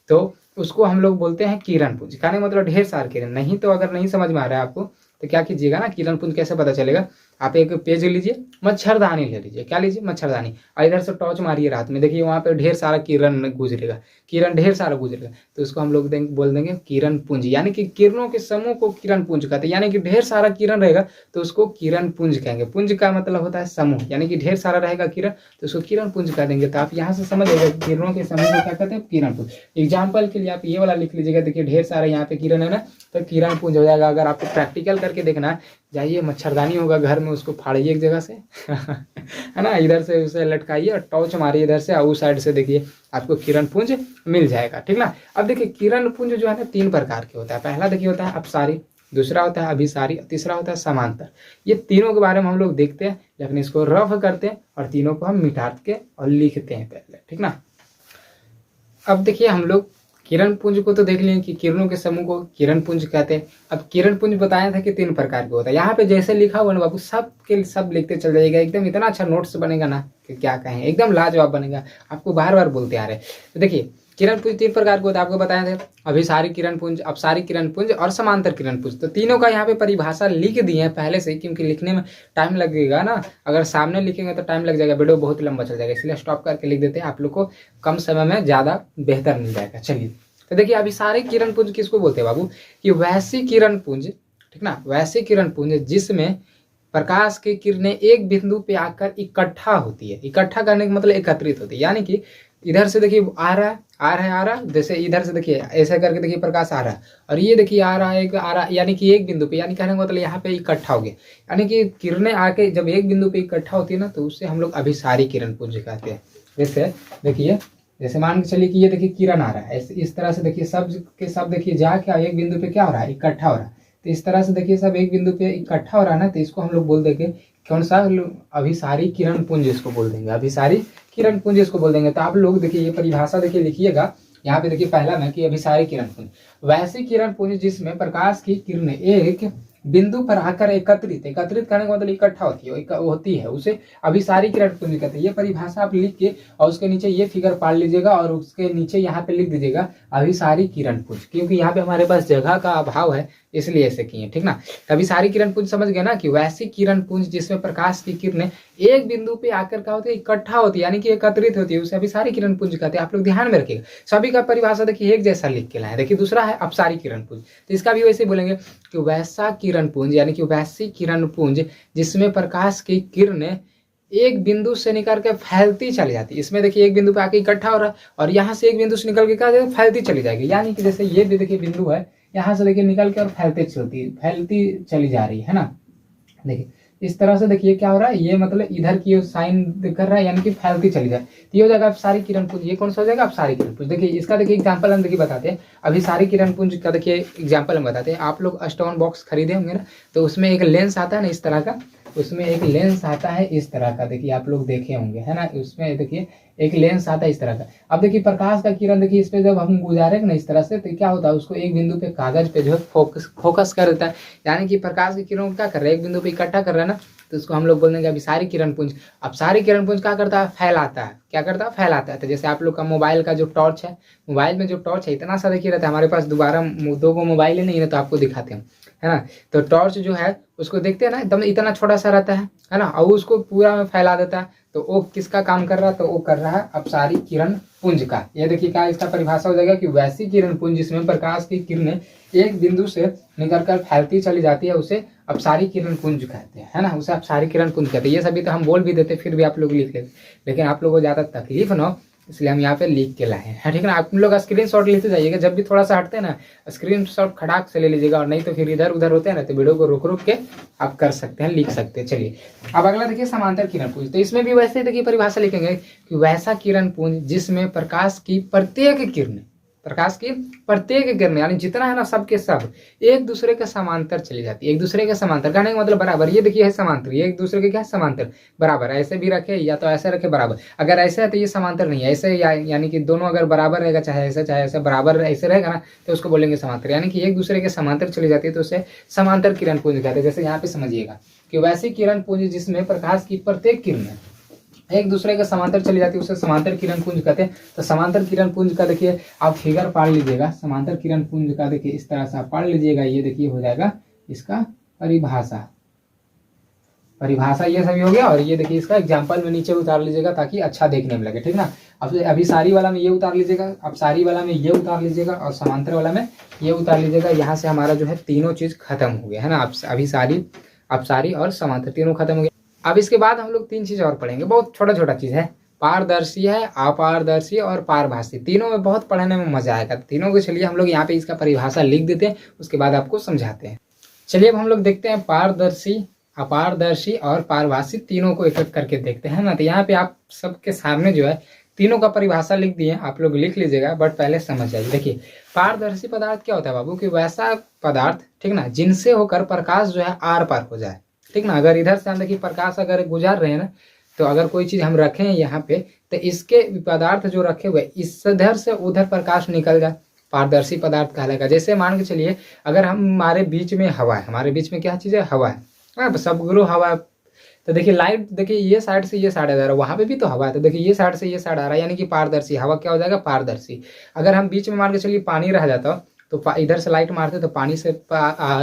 तो उसको हम लोग बोलते हैं किरण पुंज, कहने मतलब ढेर सारे किरण। नहीं तो अगर नहीं समझ में आ रहा है आपको तो क्या कीजिएगा ना, किरण पुंज कैसे पता चलेगा, आप एक पेज लीजिए, मच्छरदानी ले लीजिए, क्या लीजिए, मच्छरदानी, और इधर से टॉर्च मारिए रात में, देखिए वहाँ पे ढेर सारा किरण गुजरेगा, किरण ढेर सारा गुजरेगा, तो उसको हम लोग बोल देंगे किरण पुंज। यानी कि किरणों के समूह को किरण पुंज कहते हैं, यानी कि ढेर सारा किरण रहेगा तो उसको किरण पुंज कहेंगे। पुंज का मतलब होता है समूह, यानी कि ढेर सारा रहेगा किरण तो उसको किरण पुंज कह देंगे। तो आप यहाँ से समझ जाएगा किरणों के समूह को क्या कहते हैं, किरण पुंज। एग्जाम्पल के लिए आप ये वाला लिख लीजिएगा, देखिए ढेर सारा यहाँ पे किरण है ना, तो किरण पुंज हो जाएगा। अगर आपको प्रैक्टिकल करके देखना है, जाइए मच्छरदानी होगा घर में, उसको फाड़िए एक जगह से है ना, इधर से उसे लटकाइए और टॉर्च मारिए इधर से, और उस साइड से देखिए आपको किरण पुंज मिल जाएगा, ठीक ना। अब देखिए किरण पुंज जो है ना 3 प्रकार के होता है। पहला देखिए होता है अपसारी, दूसरा होता है अभिसारी, तीसरा होता है समांतर। ये तीनों के बारे में हम लोग देखते हैं, लेकिन इसको रफ करते हैं और तीनों को हम मिटा के और लिखते हैं पहले, ठीक ना। अब देखिए हम लोग किरण पुंज को तो देख लिए कि किरणों के समूह को किरण पुंज कहते हैं। अब किरण पुंज बताया था कि 3 प्रकार के होता है। यहाँ पे जैसे लिखा हुआ ना बाबू, सब के सब लिखते चल जाएगा, एकदम इतना अच्छा नोट्स बनेगा ना कि क्या कहें, एकदम लाजवाब बनेगा, आपको बार बार बोलते आ रहे। तो देखिए किरण पुंज 3 प्रकार के होता है, आपको बताया था, अभिसारी किरण पुंज, अपसारी किरण पुंज और समांतर किरण पुंज। तो तीनों का यहाँ पे परिभाषा लिख दी है पहले से, क्योंकि लिखने में टाइम लगेगा ना, अगर सामने लिखेंगे तो टाइम लग जाएगा, वीडियो बहुत लंबा चल जाएगा, इसलिए स्टॉप करके लिख देते हैं, आप लोग को कम समय में ज़्यादा बेहतर मिल जाएगा। चलिए तो देखिए अभिसारी किरण पुंज किसको बोलते हैं बाबू, कि वैसी किरण पुंज, ठीक ना, वैसी किरण पुंज जिसमें प्रकाश की किरणें एक बिंदु पे आकर इकट्ठा होती है। इकट्ठा करने का मतलब एकत्रित होती है, यानी कि इधर से देखिए आ रहा है, जैसे इधर से देखिए ऐसा करके देखिए प्रकाश आ रहा है, और ये देखिए आ रहा है, यानी कि एक बिंदु पे, यानी कहने का मतलब यहाँ पे इकट्ठा हो गया। यानी कि किरणें आके जब एक बिंदु पे इकट्ठा होती है ना, तो उससे हम लोग अभिसारी किरण पुंज कहते हैं। जैसे देखिए, जैसे मान के चलिए कि ये देखिए किरण आ रहा है, इस तरह से देखिए सब के सब देखिए जाके एक बिंदु पे क्या हो रहा है, इकट्ठा हो रहा है। तो इस तरह से देखिए सब एक बिंदु पे इकट्ठा हो रहा है ना, तो इसको हम लोग बोल देंगे कौन सा, अभिसारी किरण पुंज इसको बोल देंगे, अभिसारी किरण पुंज इसको बोल देंगे। तो आप लोग देखिए ये परिभाषा देखिए लिखिएगा, यहाँ पे देखिए पहला में कि अभिसारी किरण पुंज, वैसी किरण पुंज जिसमें प्रकाश की किरणें एक बिंदु पर आकर एकत्रित, एकत्रित करने का मतलब इकट्ठा होती है उसे अभिसारी किरण पुंज कहते हैं। ये परिभाषा आप लिख के और उसके नीचे ये फिगर पाल लीजिएगा और उसके नीचे यहाँ पे लिख दीजिएगा अभिसारी किरण पुंज, क्योंकि यहाँ पे हमारे पास जगह का अभाव है इसलिए ऐसे किए, ठीक ना। तभी सारी किरण पुंज समझ गए ना, कि वैसी किरण पुंज जिसमें प्रकाश की किरणें एक बिंदु पे आकर क्या होती है, इकट्ठा होती है, यानी कि एकत्रित होती है, उसे अभी सारी किरण पुंज कहते हैं। आप लोग ध्यान में रखिएगा, सभी का परिभाषा देखिए एक जैसा लिख के लाए। देखिए दूसरा है अपसारी किरण पुंज, तो इसका भी वैसे बोलेंगे कि वैसा किरण पुंज, यानी कि वैसी किरण पुंज जिसमें प्रकाश की किरणें एक बिंदु से निकल के फैलती चली जाती है। इसमें देखिए एक बिंदु पे आके इकट्ठा हो रहा है और यहाँ से एक बिंदु से निकल के क्या फैलती चली जाएगी, यानी कि जैसे ये भी देखिए बिंदु है, यहाँ से देखिए निकल के और फैलती चली जा रही है ना। देखिए इस तरह से देखिए क्या हो रहा है, ये मतलब इधर की साइन कर रहा है, यानी कि फैलती चली जाए, तो ये हो जाएगा अपसारी किरण पुंज। ये कौन सा हो जाएगा, अपसारी किरण पुंज। देखिए इसका देखिए एग्जांपल हम देखिए बताते हैं। अभी सारी किरण पुंज का देखिए एग्जांपल हम बताते हैं। आप लोग स्टोन बॉक्स खरीदे होंगे ना, तो उसमें एक लेंस आता है ना इस तरह का, उसमें एक लेंस आता है इस तरह का, देखिए आप लोग देखे होंगे है ना, उसमें देखिए एक लेंस आता है इस तरह का। अब देखिए प्रकाश का किरण देखिए इस पे जब हम गुजारेंगे ना इस तरह से, तो क्या होता है, उसको एक बिंदु पे कागज पे जो है फोकस कर देता है, यानी कि प्रकाश की किरणों को क्या कर रहा है, एक बिंदु पे इकट्ठा कर रहा है ना, तो उसको हम लोग बोल देंगे अभी सारी किरण पुंज। अब सारी किरण पुंज क्या करता है, फैलाता है। क्या करता है, फैलाता है। तो जैसे आप लोग का मोबाइल का जो टॉर्च है, मोबाइल में जो टॉर्च है इतना सा देखिए रहता है, हमारे पास दोबारा दो को मोबाइल ही नहीं है तो आपको दिखाते हैं, है ना। तो टॉर्च जो है उसको देखते हैं ना, एकदम इतना छोटा सा रहता है ना, और उसको पूरा में फैला देता है। तो वो किसका काम कर रहा है, तो वो कर रहा है अपसारी किरण पुंज का। ये देखिए क्या इसका परिभाषा हो जाएगा कि वैसी किरण पुंज जिसमें प्रकाश की किरणें एक बिंदु से निकलकर फैलती चली जाती है, उसे अपसारी किरण पुंज कहते हैं, है ना, उसे अपसारी किरण पुंज कहते हैं। ये सभी तो हम बोल भी देते फिर भी आप लोग लिख लेते, लेकिन आप लोगों को ज्यादा तकलीफ ना हो इसलिए हम यहाँ पे लिख के लाए हैं, ठीक है ना। आप लोग स्क्रीन शॉट लेते जाइएगा, जब भी थोड़ा सा हटते हैं ना स्क्रीन शॉट खड़ाक से ले लीजिएगा, और नहीं तो फिर इधर उधर होते हैं ना तो वीडियो को रुक रुक के आप कर सकते हैं, लिख सकते हैं। चलिए अब अगला देखिए समांतर किरण पुंज। तो इसमें भी वैसे देखिए परिभाषा लिखेंगे कि वैसा किरण पुंज जिसमें प्रकाश की प्रत्येक किरण यानी जितना है ना सबके सब एक दूसरे के समांतर चली जाती है। एक दूसरे के समांतर कहने का मतलब बराबर, ये देखिए है समांतर, ये एक दूसरे के क्या है समांतर बराबर। ऐसे भी रखे या तो ऐसे रखे बराबर, अगर ऐसे है तो ये समांतर नहीं है, ऐसे यानी कि दोनों अगर बराबर रहेगा, चाहे ऐसे बराबर ऐसे रहेगा ना, तो उसको बोलेंगे समांतर, यानी कि एक दूसरे के समांतर चली जाती है तो उसे समांतर किरण पुंज कहते हैं। जैसे यहाँ पे समझिएगा कि वैसी किरण पुंज जिसमें प्रकाश की प्रत्येक किरण एक दूसरे के समांतर चली जाती है उसे समांतर किरण पुंज कहते हैं। तो समांतर किरण पुंज का देखिए आप फिगर पढ़ लीजिएगा, समांतर किरण पुंज का देखिए इस तरह से आप पढ़ लीजिएगा। ये देखिए हो जाएगा इसका परिभाषा ये सभी हो गया, और ये देखिए इसका एग्जाम्पल में नीचे उतार लीजिएगा ताकि अच्छा देखने में लगे, ठीक ना। अब अभी सारी वाला में ये उतार लीजिएगा, अब सारी वाला में ये उतार लीजिएगा, और समांतर वाला में ये उतार लीजिएगा। यहाँ से हमारा जो है तीनों चीज खत्म हो गया, है ना। अभी सारी और समांतर तीनों खत्म हो गया। अब इसके बाद हम लोग तीन चीज और पढ़ेंगे, बहुत छोटा छोटा चीज है, पारदर्शी है, अपारदर्शी और पारभासी। तीनों में बहुत पढ़ने में मजा आएगा। तीनों को चलिए हम लोग यहाँ पे इसका परिभाषा लिख देते हैं, उसके बाद आपको समझाते हैं। चलिए अब हम लोग देखते हैं पारदर्शी, अपारदर्शी और पारभासी तीनों को एक एक करके देखते हैं ना। तो यहाँ पे आप सबके सामने जो है तीनों का परिभाषा लिख दिए, आप लोग लिख लीजिएगा, बट पहले समझ जाइए। देखिए पारदर्शी पदार्थ क्या होता है बाबू, कि वैसा पदार्थ, ठीक ना, जिनसे होकर प्रकाश जो है आर पार हो जाए, ठीक ना। अगर इधर से हम देखिए प्रकाश अगर गुजार रहे हैं ना, तो अगर कोई चीज हम रखे हैं यहाँ पे, तो इसके पदार्थ जो रखे हुए इधर से उधर प्रकाश निकल जाए, पारदर्शी पदार्थ कहलाएगा। जैसे मान के चलिए अगर हमारे बीच में हवा है, हमारे बीच में क्या चीज है, हवा है, सब गुरु हवा है। तो देखिए लाइट, देखिए ये साइड से ये साइड आ रहा है, वहां पे भी तो हवा है, तो देखिए ये साइड से ये साइड आ रहा है, यानी कि पारदर्शी। हवा क्या हो जाएगा, पारदर्शी। अगर हम बीच में मान के चलिए पानी रह जाता तो इधर से लाइट मारते तो पानी से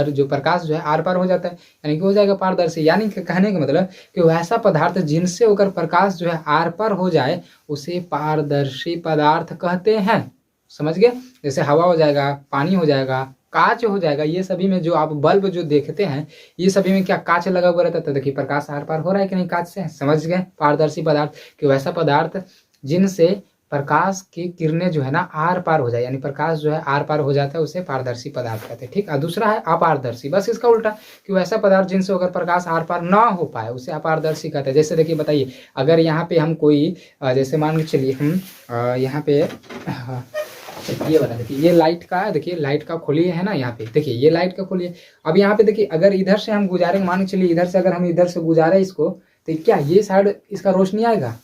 जो प्रकाश जो है आर पार हो जाता है, यानी कि हो जाएगा पारदर्शी। यानी कि कहने का मतलब कि वैसा पदार्थ जिनसे होकर प्रकाश जो है आर पार हो जाए उसे पारदर्शी पदार्थ कहते हैं। समझ गए। जैसे हवा हो जाएगा, पानी हो जाएगा, कांच हो जाएगा, ये सभी में जो आप बल्ब जो देखते हैं ये सभी में क्या कांच लगा हुआ रहता है, तो देखिए प्रकाश आर पार हो रहा है कि नहीं कांच से। समझ गए। पारदर्शी पदार्थ कि वैसा पदार्थ जिनसे प्रकाश की किरणें जो है ना आर पार हो जाए, यानी प्रकाश जो है आर पार हो जाता है, उसे पारदर्शी पदार्थ कहते हैं, ठीक। और दूसरा है अपारदर्शी, बस इसका उल्टा, कि वैसा पदार्थ जिनसे होकर प्रकाश आर पार ना हो पाए उसे अपारदर्शी कहते हैं। जैसे देखिए बताइए, अगर यहाँ पे हम कोई जैसे मान के चलिए हम यहाँ पे ये वाला देखिए, ये लाइट का है, देखिए लाइट का खोलिए है ना, यहाँ पे देखिए ये लाइट का खोलिए। अब यहाँ पे देखिए अगर इधर से हम गुजारेंगे, मान के चलिए इधर से अगर हम इधर से गुजारे इसको, तो क्या ये साइड इसका रोशनी आएगा,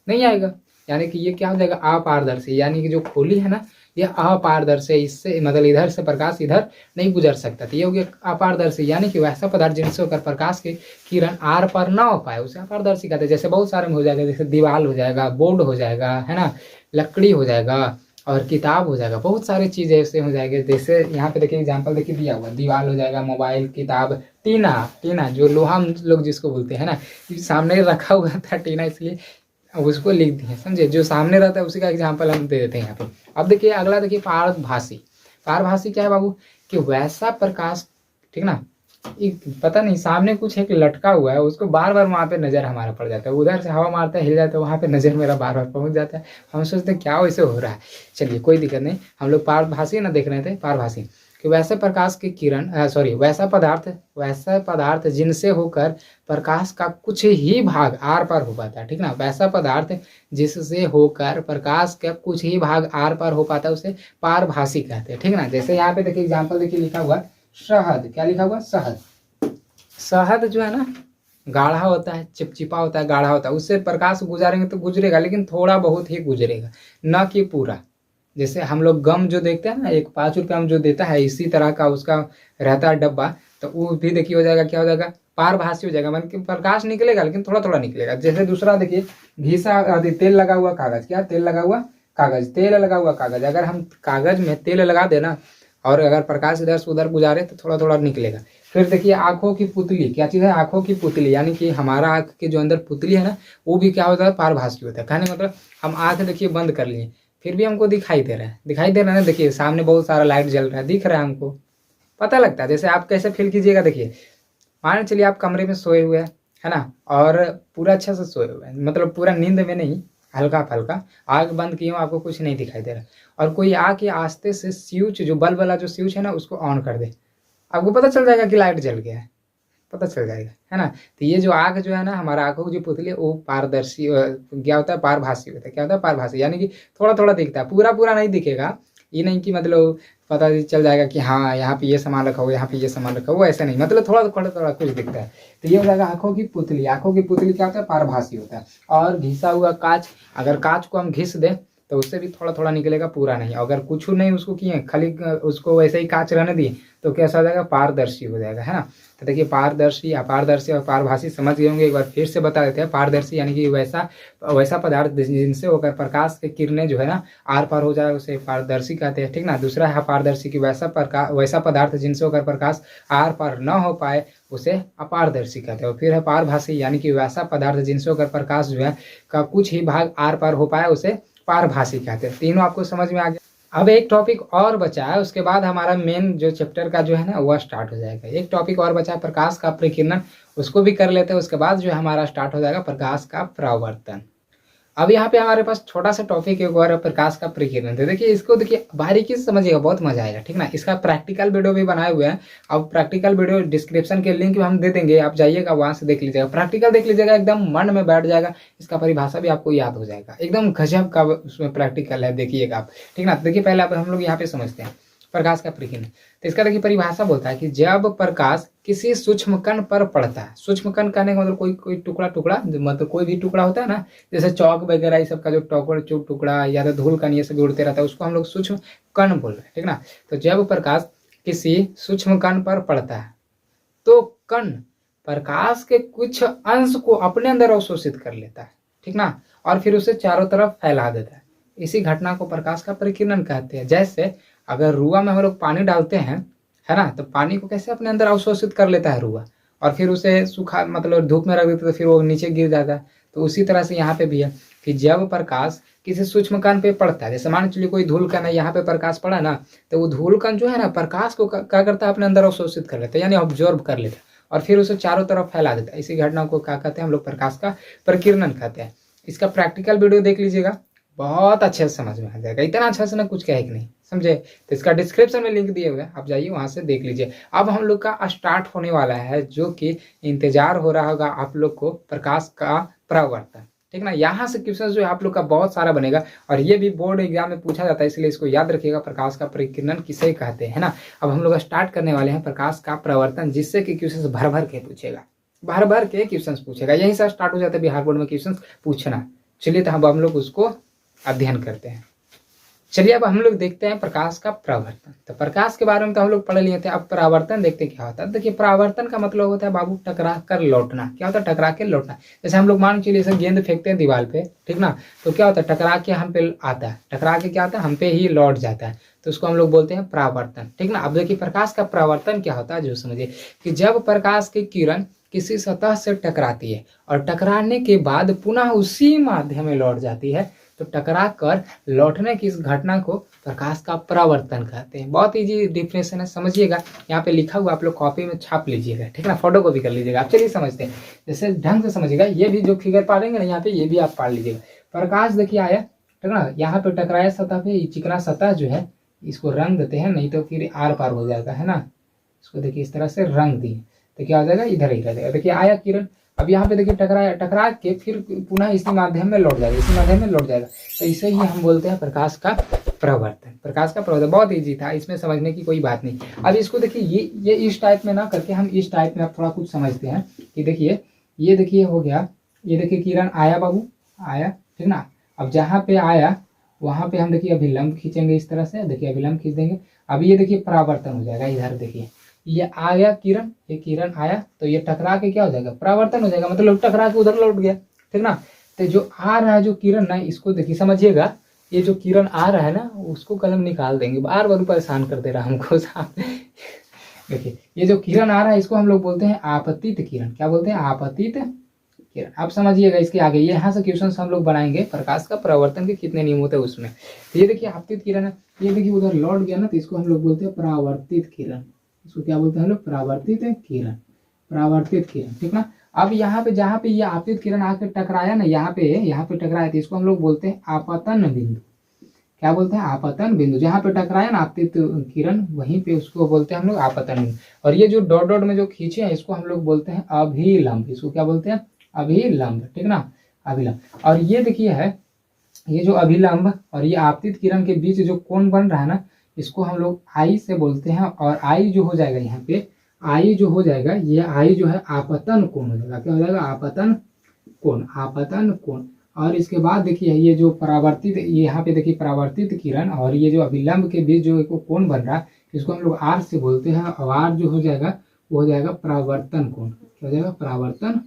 नहीं आएगा, यानी कि ये क्या हो जाएगा अपारदर्शी। यानी कि जो खोली है ना, यह अपारदर्शी है, इससे मतलब इधर से प्रकाश इधर नहीं गुजर सकता। तो ये हो गया अपारदर्शी, यानी कि वैसा पदार्थ जिनसे होकर प्रकाश की किरण आर पार ना हो पाए उसे अपारदर्शी कहते हैं। जैसे बहुत सारे में हो जाएगा, जैसे दीवार हो जाएगा, बोर्ड हो जाएगा, है ना, लकड़ी हो जाएगा और किताब हो जाएगा, बहुत सारी चीजें ऐसे हो जाएंगे। जैसे यहाँ पे देखिए एग्जांपल देखिए दिया हुआ, दीवार हो जाएगा, मोबाइल, किताब, टीना, टीना जो लोहा हम लोग जिसको बोलते हैं ना, सामने रखा हुआ था टीना, इसलिए उसको लिख दिए, समझे, जो सामने रहता है उसी का एग्जाम्पल हम दे देते हैं यहाँ पे। अब देखिए अगला देखिए पारभासी। पारभासी क्या है बाबू, कि वैसा प्रकाश, ठीक ना, एक पता नहीं सामने कुछ एक लटका हुआ है, उसको बार बार वहां पे नजर हमारा पड़ जाता है, उधर से हवा मारता है हिल जाता है, वहां पे नजर मेरा बार बार पहुंच जाता है, हम सोचते हैं क्या वैसे हो रहा है। चलिए कोई दिक्कत नहीं, हम लोग पारभासी ना देख रहे थे, पारभासी कि वैसे प्रकाश की किरण सॉरी वैसा पदार्थ जिनसे होकर प्रकाश का कुछ ही भाग आर पार हो पाता है, ठीक ना, वैसा पदार्थ जिससे होकर प्रकाश का कुछ ही भाग आर पार हो पाता है उसे पारभासी कहते हैं, ठीक ना। जैसे यहाँ पे देखिए एग्जाम्पल देखिए लिखा हुआ शहद, क्या लिखा हुआ, शहद। शहद जो है ना गाढ़ा होता है, चिपचिपा होता है, गाढ़ा होता है, उससे प्रकाश गुजारेंगे तो गुजरेगा, लेकिन थोड़ा बहुत ही गुजरेगा, न कि पूरा। जैसे हम लोग गम जो देखते हैं ना, एक 5 रुपया में जो देता है, इसी तरह का उसका रहता है डब्बा, तो वो भी देखिए हो जाएगा, क्या हो जाएगा, पारभासी हो जाएगा, मतलब कि प्रकाश निकलेगा लेकिन थोड़ा थोड़ा निकलेगा। जैसे दूसरा देखिए घिसा तेल लगा हुआ कागज, क्या तेल लगा हुआ कागज, तेल लगा हुआ कागज, अगर हम कागज में तेल लगा देना और अगर प्रकाश इधर से उधर गुजारे तो थोड़ा थोड़ा निकलेगा। फिर देखिए आंखों की पुतली, क्या चीज़ है, आंखों की पुतली, यानी कि हमारा आंख के जो अंदर पुतली है ना, वो भी क्या होता है, पारभासी होता है। कहने मतलब हम आंख देखिए बंद कर लिए, फिर भी हमको दिखाई दे रहा है, दिखाई दे रहा है ना, देखिए सामने बहुत सारा लाइट जल रहा है, दिख रहा है हमको, पता लगता है। जैसे आप कैसे फील कीजिएगा, देखिए मान चलिए आप कमरे में सोए हुए हैं, है ना, और पूरा अच्छे से सोए हुए हैं, मतलब पूरा नींद में नहीं, हल्का फल्का आँख बंद किए हो, आपको कुछ नहीं दिखाई दे रहा, और कोई आके आस्ते से स्विच जो बल्ब वाला जो स्विच है ना उसको ऑन कर दे, आपको पता चल जाएगा कि लाइट जल गया है, पता चल जाएगा, है ना। तो ये जो आँख जो है ना, हमारा आंखों की जो पुतली है वो पारदर्शी क्या होता है, पारभासी होता है। क्या होता है, पारभासी, यानी कि थोड़ा थोड़ा दिखता है, पूरा पूरा नहीं दिखेगा। ये नहीं कि मतलब पता चल जाएगा कि हाँ यहाँ पे ये सामान रखा हुआ, यहाँ पे ये सामान रखा हुआ, ऐसा नहीं, मतलब थोड़ा थोड़ा थोड़ा कुछ दिखता है। तो ये हो जाएगा आंखों की पुतली। आंखों की पुतली क्या होता है, पारभासी होता है। और घिसा हुआ कांच, अगर कांच को हम घिस दें तो उससे भी थोड़ा थोड़ा निकलेगा, पूरा नहीं। अगर कुछ नहीं उसको किए, खाली उसको वैसे ही कांच रहने दिए तो कैसा हो जाएगा, पारदर्शी हो जाएगा, है ना। तो देखिए पारदर्शी, अपारदर्शी और पारभासी समझ गए होंगे। एक बार फिर से बता देते हैं। पारदर्शी यानी कि वैसा वैसा पदार्थ जिनसे होकर प्रकाश की किरणें जो है ना आर पार हो जाए उसे पारदर्शी कहते हैं, ठीक ना। दूसरा है अपारदर्शी की वैसा पदार्थ जिनसे होकर प्रकाश आर पार न हो पाए उसे अपारदर्शी कहते हैं। और फिर है पारभासी, यानी कि वैसा पदार्थ जिनसे होकर प्रकाश जो है का कुछ ही भाग आर पार हो पाए उसे पारभासी कहते हैं। तीनों आपको समझ में आ गया। अब एक टॉपिक और बचा है, उसके बाद हमारा मेन जो चैप्टर का जो है ना वह स्टार्ट हो जाएगा। एक टॉपिक और बचा है प्रकाश का प्रकीर्णन, उसको भी कर लेते हैं। उसके बाद जो है हमारा स्टार्ट हो जाएगा प्रकाश का परावर्तन। अब यहाँ पे हमारे पास छोटा सा टॉपिक एक और है, प्रकाश का प्रकीर्णन। तो देखिए इसको देखिए बारीकी से समझिएगा, बहुत मजा आएगा, ठीक ना। इसका प्रैक्टिकल वीडियो भी बनाए हुए हैं। अब प्रैक्टिकल वीडियो डिस्क्रिप्शन के लिंक भी हम दे देंगे, आप जाइएगा वहां से देख लीजिएगा, प्रैक्टिकल देख लीजिएगा, एकदम मन में बैठ जाएगा। इसका परिभाषा भी आपको याद हो जाएगा, एकदम गजब का उसमें प्रैक्टिकल है, देखिएगा आप, ठीक ना। देखिए पहले आप हम लोग यहाँ पे समझते हैं प्रकाश का प्रकीर्णन। तो इसका देखिए परिभाषा बोलता है कि जब प्रकाश किसी सूक्ष्म कण पर पड़ता है, सूक्ष्म कण कहने का मतलब कोई टुकड़ा टुकड़ा, मतलब कोई भी टुकड़ा होता है ना, जैसे चौक वगैरह ये सब का जो टुकड़ा या तो धूल कण ये सब उड़ते रहता है, उसको हम लोग सूक्ष्म कण बोल रहे हैं, ठीक ना। तो जब प्रकाश किसी सूक्ष्म कण पर पड़ता है तो कण प्रकाश के कुछ अंश को अपने अंदर अवशोषित कर लेता है, ठीक ना, और फिर उसे चारों तरफ फैला देता है। इसी घटना को प्रकाश का प्रकीर्णन कहते हैं। जैसे अगर रुआ में हम लोग पानी डालते हैं, है ना, तो पानी को कैसे अपने अंदर अवशोषित कर लेता है रुआ, और फिर उसे सूखा मतलब धूप में रख देते तो फिर वो नीचे गिर जाता है। तो उसी तरह से यहाँ पे भी है कि जब प्रकाश किसी सूक्ष्म कण पे पड़ता है, जैसे मान चलिए कोई धूल कण है, यहाँ पे प्रकाश पड़ा ना, तो वो धूल कण जो है ना प्रकाश को क्या करता है, अपने अंदर अवशोषित कर लेता है, यानी ऑब्जॉर्व कर लेता है, और फिर उसे चारों तरफ फैला देता है। इसी घटना को क्या कहते हैं हम लोग, प्रकाश का प्रकीर्णन कहते हैं। इसका प्रैक्टिकल वीडियो देख लीजिएगा, बहुत अच्छे से समझ में आ जाएगा, इतना अच्छा से ना कुछ कहे कि नहीं, समझे। तो इसका डिस्क्रिप्शन में लिंक दिए हुए हैं, आप जाइए वहां से देख लीजिए। अब हम लोग का स्टार्ट होने वाला है, जो कि इंतजार हो रहा होगा आप लोग को, प्रकाश का परावर्तन, ठीक ना। यहाँ से क्वेश्चन जो है आप लोग का बहुत सारा बनेगा, और ये भी बोर्ड एग्जाम में पूछा जाता है, इसलिए इसको याद रखिएगा, प्रकाश का प्रकीर्णन किसे कहते हैं ना। अब हम लोग स्टार्ट करने वाले हैं प्रकाश का परावर्तन, जिससे कि क्वेश्चन भर भर के पूछेगा, भर भर के क्वेश्चन पूछेगा। यहीं से स्टार्ट हो जाता है बिहार बोर्ड में क्वेश्चन पूछना। चलिए तो हम लोग उसको अध्ययन करते हैं। चलिए अब हम लोग देखते हैं प्रकाश का परावर्तन। तो प्रकाश के बारे में तो हम लोग पढ़ लिए थे, अब परावर्तन देखते क्या होता है। देखिए परावर्तन का मतलब होता है बाबू टकरा कर लौटना। क्या होता है? टकरा के लौटना। जैसे हम लोग मान के चलिए गेंद फेंकते हैं दीवार पे, ठीक ना, तो क्या होता है? टकरा के हम पे आता है, टकरा के क्या आता है? हम पे ही लौट जाता है, तो उसको हम लोग बोलते हैं परावर्तन, ठीक ना। अब देखिए प्रकाश का परावर्तन क्या होता है, जो समझिए कि जब प्रकाश की किरण किसी सतह से टकराती है और टकराने के बाद पुनः उसी माध्यम में लौट जाती है, तो टकरा कर लौटने की इस घटना को प्रकाश का परावर्तन कहते हैं। बहुत इजी डिफिनेशन है, समझिएगा। यहाँ पे लिखा हुआ आप लोग कॉपी में छाप लीजिएगा, ठीक ना, फोटो कॉपी कर लीजिएगा। आप चलिए समझते हैं, जैसे ढंग से समझिएगा। ये भी जो फिगर पढ़ेंगे ना यहाँ पे, ये भी आप पढ़ लीजिएगा। प्रकाश देखिए आया, ठीक ना, यहाँ पे टकराया सतह पे, चिकना सतह जो है इसको रंग देते हैं, नहीं तो फिर आर पार हो जाता है ना। इसको देखिए इस तरह से रंग दिए तो क्या हो जाएगा? इधर ही रह जाएगा। देखिए आया किरण, अब यहाँ पे देखिए टकराया, टकरा के फिर पुनः इसी माध्यम में लौट जाएगा, इसी माध्यम में लौट जाएगा, तो इसे ही हम बोलते हैं प्रकाश का प्रवर्तन। प्रकाश का प्रवर्तन बहुत इजी था, इसमें समझने की कोई बात नहीं। अब इसको देखिए ये इस टाइप में ना करके हम इस टाइप में अब थोड़ा कुछ समझते हैं कि देखिए ये देखिए हो गया, ये देखिए किरण आया बाबू, आया, ठीक ना। अब जहाँ पे आया वहां पे हम देखिए अभिलंब खींचेंगे इस तरह से, देखिए अभिलंब खींच देंगे। अब ये देखिए परावर्तन हो जाएगा, इधर देखिए ये आया किरण, ये किरण आया तो ये टकरा के क्या हो जाएगा? परावर्तन हो जाएगा, मतलब टकरा के उधर लौट गया, ठीक ना। तो जो आ रहा है जो किरण ना, इसको देखिए समझिएगा, ये जो किरण आ रहा है ना उसको कलम निकाल देंगे, बार बार परेशान कर दे रहा है हमको साहब। देखिए ये जो किरण आ रहा है इसको हम लोग बोलते हैं आपतित किरण। क्या बोलते हैं? आपतित किरण। आप समझिएगा इसके आगे, ये यहाँ से क्वेश्चन हम लोग बनाएंगे प्रकाश का परावर्तन के कितने नियम होते हैं उसमें। तो ये देखिए आपतित किरण है, ये देखिए उधर लौट गया ना, तो इसको हम लोग बोलते हैं परावर्तित किरण। इसको क्या बोलते हैं हम लोग? परावर्तित किरण, परावर्तित किरण, ठीक ना। अब यहाँ पे जहाँ पे ये आपतित किरण आकर टकराया ना, यहाँ पे टकराया, तो इसको हम लोग बोलते हैं आपतन बिंदु। क्या बोलते हैं? आपतन बिंदु। जहाँ पे टकराया ना आपतित किरण, वहीं पे उसको बोलते हैं हम लोग आपतन बिंदु। और ये जो डॉट डॉट में जो खींचे हैं इसको हम लोग बोलते हैं अभिलंब। इसको क्या बोलते हैं? अभिलंब, ठीक ना, अभिलंब। और ये देखिए है, ये जो अभिलंब और ये आपतित किरण के बीच जो कोण बन रहा है ना, इसको हम लोग आई से बोलते हैं। और आई जो हो जाएगा यहाँ पे, आई जो हो जाएगा, ये आई जो है आपतन कोण हो जाएगा। क्या हो जाएगा? आपतन कोण, आपतन कोण। और इसके बाद देखिए ये जो परावर्तित, यहाँ पे देखिए परावर्तित किरण और ये जो अभिलंब के बीच जो एक कोण बन रहा है, इसको हम लोग आर से बोलते हैं। और आर जो हो जाएगा वो हो जाएगा परावर्तन कोण। क्या हो जाएगा? परावर्तन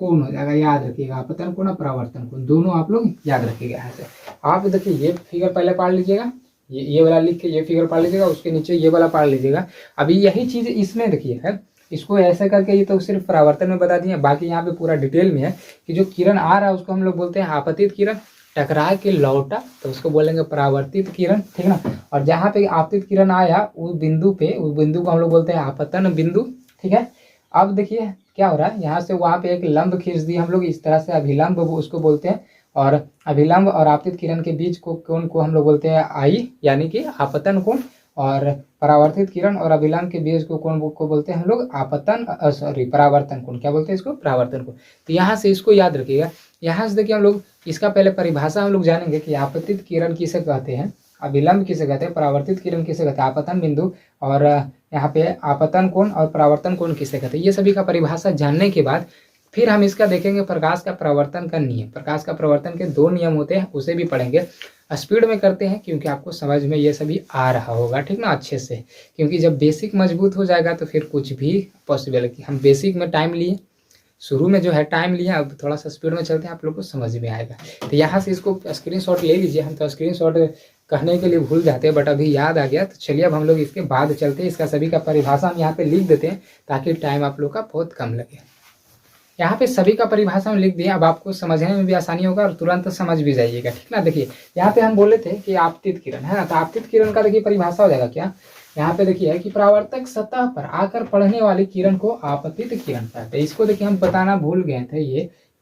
कोण हो जाएगा। याद रखिएगा, आपतन कोण और परावर्तन कोण दोनों आप लोग याद रखिएगा। यहाँ से आप देखिए ये फिगर पहले पढ़ लीजिएगा, ये वाला लिख के ये फिगर पढ़ लीजिएगा, उसके नीचे ये वाला पढ़ लीजिएगा। अभी यही चीज इसमें देखिए है, इसको ऐसे करके ये तो सिर्फ परावर्तन में बता दिए, बाकी यहाँ पे पूरा डिटेल में है कि जो किरण आ रहा है उसको हम लोग बोलते हैं आपतित किरण, टकरा के लौटा तो उसको बोलेंगे परावर्तित किरण, ठीक ना। और जहाँ पे आपतित किरण आया उस बिंदु पे, उस बिंदु को हम लोग बोलते हैं आपतन बिंदु, ठीक है। अब देखिए क्या हो रहा है, यहाँ से वहाँ पे एक लंब खींच दिए हम लोग इस तरह से, अभिलंब उसको बोलते हैं। और अभिलंब और आपतित किरण के बीच को कोण को हम लोग बोलते हैं आई, यानी कि आपतन कोण। और परावर्तित किरण और अभिलंब के बीच को कोण को बोलते हैं हम लोग आपतन, सॉरी परावर्तन कोण। क्या बोलते हैं इसको? परावर्तन कोण। तो यहाँ से इसको याद रखिएगा। यहाँ से देखिए हम लोग इसका पहले परिभाषा हम लोग जानेंगे कि आपतित किरण किसे कहते हैं, अभिलंब किसे कहते हैं, परावर्तित किरण किसे कहते हैं, आपतन बिंदु और यहाँ पे आपतन कोण और परावर्तन कोण किसे कहते हैं। ये सभी का परिभाषा जानने के बाद फिर हम इसका देखेंगे प्रकाश का प्रवर्तन का नियम। प्रकाश का प्रवर्तन के 2 नियम होते हैं, उसे भी पढ़ेंगे। स्पीड में करते हैं क्योंकि आपको समझ में ये सभी आ रहा होगा, ठीक ना, अच्छे से। क्योंकि जब बेसिक मजबूत हो जाएगा तो फिर कुछ भी पॉसिबल है। कि हम बेसिक में टाइम लिए, शुरू में जो है टाइम लिया, अब थोड़ा सा स्पीड में चलते हैं, आप लोग को समझ में आएगा। तो यहाँ से इसको स्क्रीनशॉट ले लीजिए। हम तो स्क्रीनशॉट कहने के लिए भूल जाते हैं, बट अभी याद आ गया। तो चलिए अब हम लोग इसके बाद चलते हैं, इसका सभी का परिभाषा हम यहाँ पे लिख देते हैं ताकि टाइम आप लोग का बहुत कम लगे। यहाँ पे सभी का परिभाषा में लिख दिया, अब आपको समझने में भी आसानी होगा और तुरंत समझ भी जाइएगा, ठीक ना। देखिए यहाँ पे हम बोले थे कि आपतित किरण है ना, तो आपतित किरण का देखिए परिभाषा हो जाएगा क्या, यहाँ पे देखिए कि परावर्तक सतह पर आकर पड़ने वाली किरण को आपतित किरण कहते हैं। इसको देखिए हम बताना भूल गए थे,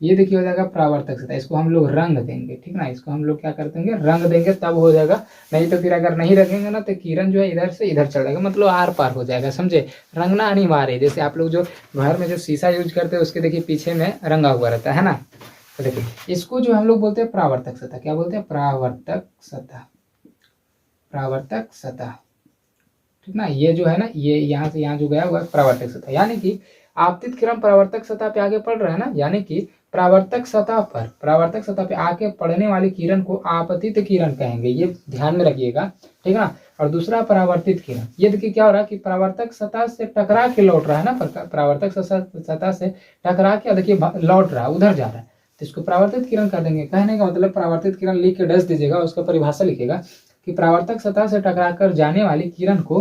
ये देखिए हो जाएगा परावर्तक सतह। इसको हम लोग रंग देंगे, ठीक ना, इसको हम लोग क्या करते हैं, रंग देंगे तब हो जाएगा। नहीं तो फिर अगर नहीं रखेंगे ना तो किरण जो है इधर से इधर चल जाएगा, मतलब आर पार हो जाएगा, समझे। रंगना अनिवार्य है। जैसे आप लोग जो घर में जो शीशा यूज करते हैं उसके देखिए पीछे में रंगा हुआ रहता है ना। तो देखिए इसको जो हम लोग बोलते हैं परावर्तक सतह। क्या बोलते हैं? परावर्तक सतह, परावर्तक सतह, ठीक ना। ये जो है ना, ये यहाँ से यहाँ जो गया हुआ है परावर्तक सतह, यानी कि आपतित किरण परावर्तक सतह पे आगे पड़ रहा है ना, यानी कि परावर्तक सतह पे आके पड़ने वाली किरण को आपतित किरण कहेंगे, ये ध्यान में रखिएगा, ठीक है ना। और दूसरा परावर्तित किरण, ये देखिए क्या हो रहा है कि परावर्तक सतह से टकरा के लौट रहा है ना, परावर्तक सतह से टकरा के देखिए लौट रहा है, उधर जा रहा है, तो इसको परावर्तित किरण कह देंगे। कहने का मतलब परावर्तित किरण लिख के डस दीजिएगा, उसका परिभाषा लिखिएगा कि परावर्तक सतह से टकरा कर जाने वाली किरण को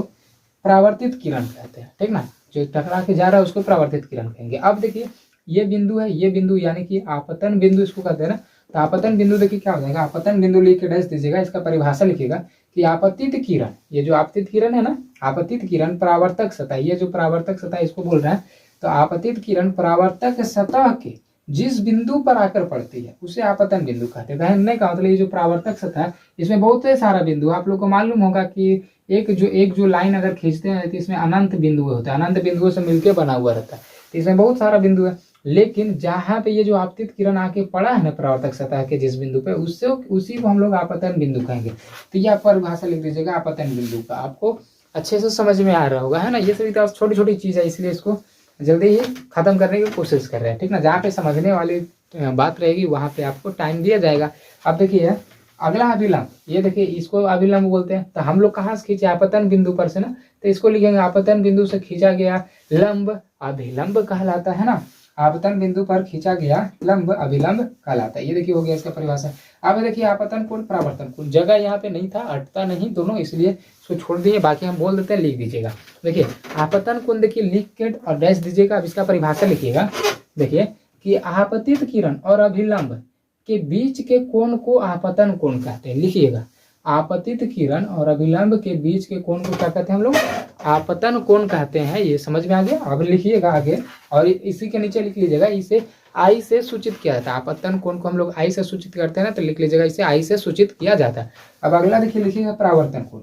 परावर्तित किरण कहते हैं, ठीक ना। जो टकरा के जा रहा है उसको परावर्तित किरण कहेंगे। अब देखिए ये बिंदु है, ये बिंदु यानी कि आपतन बिंदु इसको कहते हैं ना। तो आपतन बिंदु देखिए क्या हो जाएगा, आपतन बिंदु लिख के डस दीजिएगा, इसका परिभाषा लिखिएगा कि आपतित किरण, ये जो आपतित किरण है ना, आपतित किरण परावर्तक सतह, ये जो परावर्तक सतह इसको बोल रहे हैं, तो आपतित किरण परावर्तक सतह के जिस बिंदु पर आकर पड़ती है उसे आपतन बिंदु कहते हैं। कहने का मतलब ये जो परावर्तक सतह है इसमें बहुत सारा बिंदु, आप लोग को मालूम होगा कि एक जो लाइन अगर खींचते हैं तो इसमें अनंत बिंदु होता है, अनंत बिंदुओं से मिलकर बना हुआ रहता है, तो इसमें बहुत सारा बिंदु है। लेकिन जहाँ पे ये जो आपतित किरण आके पड़ा है ना परावर्तक सतह के जिस बिंदु पे, उससे उसी को हम लोग आपतन बिंदु कहेंगे। तो ये आप परिभाषा लिख दीजिएगा आपतन बिंदु का, आपको अच्छे से समझ में आ रहा होगा, है ना। ये सभी तो छोटी छोटी चीज है, इसलिए इसको जल्दी ही खत्म करने की कोशिश कर रहे हैं, ठीक ना। जहाँ पे समझने वाली बात रहेगी वहां पे आपको टाइम दिया जाएगा। अब देखिए अगला अभिलंब, ये देखिए इसको अभिलंब बोलते हैं। तो हम लोग कहाँ से खींचे, आपतन बिंदु पर से ना, तो इसको लिखेंगे आपतन बिंदु से खींचा गया लंब अभिलंब कहलाता है ना। आपतन बिंदु पर खींचा गया लंब अभिलंब कहलाता है। ये देखिए हो गया इसका परिभाषा। अब देखिए आपतन कोण परावर्तन कोण, जगह यहाँ पे नहीं था, अटता नहीं दोनों, इसलिए इसको छोड़ दिए, बाकी हम बोल देते हैं, लिख दीजिएगा। देखिए आपतन कोण देखिए लिख के और डैश दीजिएगा। अब इसका परिभाषा लिखिएगा, देखिए कि आपतित किरण और अभिलंब के बीच के कोण को आपतन कोण कहते हैं। लिखिएगा, आपतित किरण और अभिलंब के बीच के कोण को क्या कहते हैं हम लोग, आपतन कोण कहते हैं। ये समझ में आ गया। अब लिखिएगा आगे, और इसी के नीचे लिख लीजिएगा, इसे आई से सूचित किया जाता है। आपतन कोण को हम लोग आई से सूचित करते हैं ना, तो लिख लीजिएगा इसे आई से सूचित किया जाता है। अब अगला देखिए लिखिएगा परावर्तन कोण।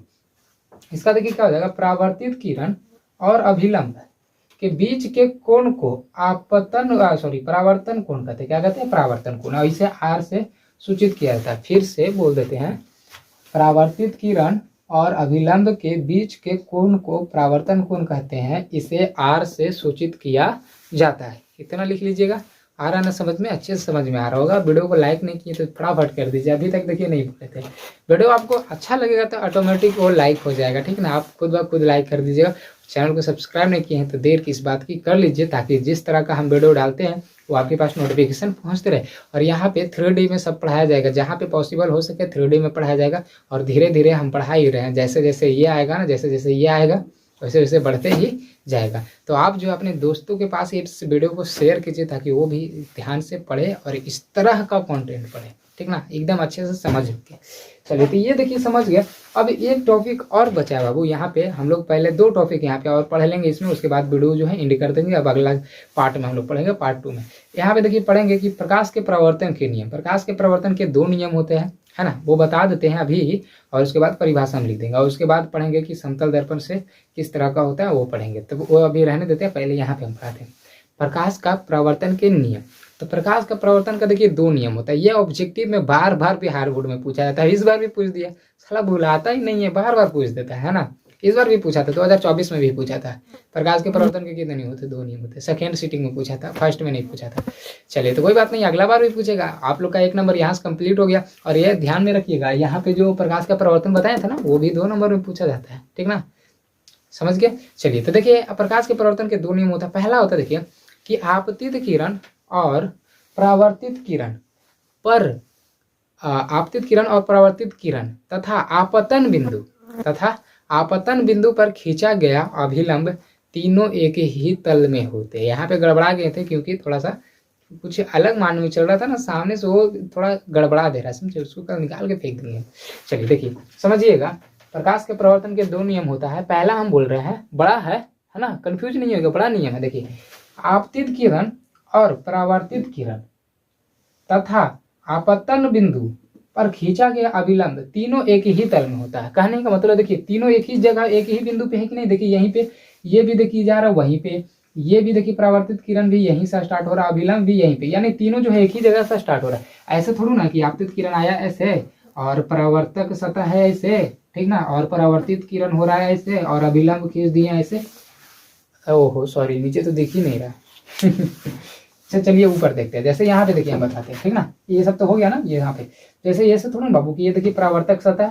इसका देखिए क्या हो जाएगा, परावर्तित किरण और अभिलंब के बीच के कोण को परावर्तन कोण कहते हैं। क्या कहते हैं, परावर्तन कोण। और इसे आर से सूचित किया जाता है। फिर से बोल देते हैं, परावर्तित किरण और अभिलंब के बीच के कोण को परावर्तन कोण कहते हैं, इसे आर से सूचित किया जाता है। इतना लिख लीजिएगा। आ रहा ना समझ में, अच्छे से समझ में आ रहा होगा। वीडियो को लाइक नहीं किए तो फटाफट कर दीजिए, अभी तक देखिए नहीं बोले थे। वीडियो आपको अच्छा लगेगा तो ऑटोमेटिक वो लाइक हो जाएगा, ठीक ना। आप खुद ब खुद लाइक कर दीजिएगा। चैनल को सब्सक्राइब नहीं किए हैं तो देर किस बात की, कर लीजिए, ताकि जिस तरह का हम वीडियो डालते हैं वो आपके पास नोटिफिकेशन पहुंचते रहे। और यहाँ पे 3D में सब पढ़ाया जाएगा, जहाँ पे पॉसिबल हो सके 3D में पढ़ाया जाएगा। और धीरे धीरे हम पढ़ा ही रहे हैं, जैसे जैसे ये आएगा ना, जैसे जैसे ये आएगा वैसे वैसे बढ़ते ही जाएगा। तो आप जो अपने दोस्तों के पास इस वीडियो को शेयर कीजिए, ताकि वो भी ध्यान से पढ़े और इस तरह का कंटेंट पढ़े, ठीक ना, एकदम अच्छे से समझ के। चलिए, तो ये देखिए समझ गया। अब एक टॉपिक और बचा है बाबू, यहाँ पे हम लोग पहले 2 टॉपिक यहाँ पे और पढ़ लेंगे इसमें, उसके बाद वीडियो जो है एंड कर देंगे। अब अगला पार्ट में हम लोग पढ़ेंगे, पार्ट 2 में। यहाँ पे देखिए पढ़ेंगे कि प्रकाश के परावर्तन के नियम। प्रकाश के परावर्तन के 2 नियम होते हैं, है ना, वो बता देते हैं अभी, और उसके बाद परिभाषा हम लिख देंगे। और उसके बाद पढ़ेंगे कि समतल दर्पण से किस तरह का होता है, वो पढ़ेंगे। तो वो अभी रहने देते हैं, पहले यहाँ पे हम पढ़ाते हैं प्रकाश का परावर्तन के नियम। तो प्रकाश का परावर्तन का देखिए 2 नियम होता है। ये ऑब्जेक्टिव में बार बार बिहार बोर्ड में पूछा जाता है। इस बार भी पूछ दिया, साला भुलाता ही नहीं है, बार बार पूछ देता है ना। इस बार भी पूछा था, 2024 में भी पूछा था। प्रकाश के परावर्तन के कितने नियम होते, 2 नियम होते। सेकेंड सीटिंग में पूछा था, फर्स्ट में नहीं पूछा था। चलिए, तो कोई बात नहीं, अगला बार भी पूछेगा। आप लोग का 1 नंबर यहाँ से कंप्लीट हो गया। और ये ध्यान में रखिएगा, यहाँ पे जो प्रकाश का परावर्तन बताया था ना, वो भी 2 नंबर में पूछा जाता है, ठीक ना, समझ गया। चलिए, तो देखिए प्रकाश के परावर्तन के 2 नियम होता है। पहला होता है देखिए कि आपतित किरण और परावर्तित किरण पर आपतित किरण और परावर्तित किरण तथा आपतन बिंदु पर खींचा गया अभिलंब तीनों एक ही तल में होते हैं। यहाँ पे गड़बड़ा गए थे क्योंकि थोड़ा सा कुछ अलग मान में चल रहा था ना सामने से, वो थोड़ा गड़बड़ा दे रहा है, समझे, उसको कल निकाल के फेंक देंगे। चलिए देखिए समझिएगा, प्रकाश के परावर्तन के 2 नियम होता है। पहला हम बोल रहे हैं, बड़ा है ना, कंफ्यूज नहीं होगा, बड़ा नियम है। देखिए, आपतित किरण और परावर्तित किरण तथा आपतन बिंदु पर खींचा गया अभिलंब तीनों एक ही तल में होता है। कहने का मतलब देखिए, तीनों एक ही जगह एक ही बिंदु पे है कि नहीं। देखिए यहीं पे ये भी देखिए जा रहा है, वहीं पे ये भी देखिए, परावर्तित किरण भी यहीं से स्टार्ट हो रहा है, अभिलंब भी यहीं पे, यानी तीनों जो है एक ही जगह से स्टार्ट हो रहा है। ऐसे थोड़ा ना कि आपतित किरण आया ऐसे और परावर्तक सतह है ऐसे, ठीक ना, और परावर्तित किरण हो रहा है ऐसे और अभिलंब खींच दिया ऐसे। ओहो सॉरी, नीचे तो दिख ही नहीं रहा अच्छा चलिए ऊपर देखते हैं। जैसे यहाँ पे देखिए हम बताते हैं, ठीक ना, ये सब तो हो गया ना। ये यहाँ पे जैसे ये सब थोड़ा ना बाबू कि ये देखिए परावर्तक सतह,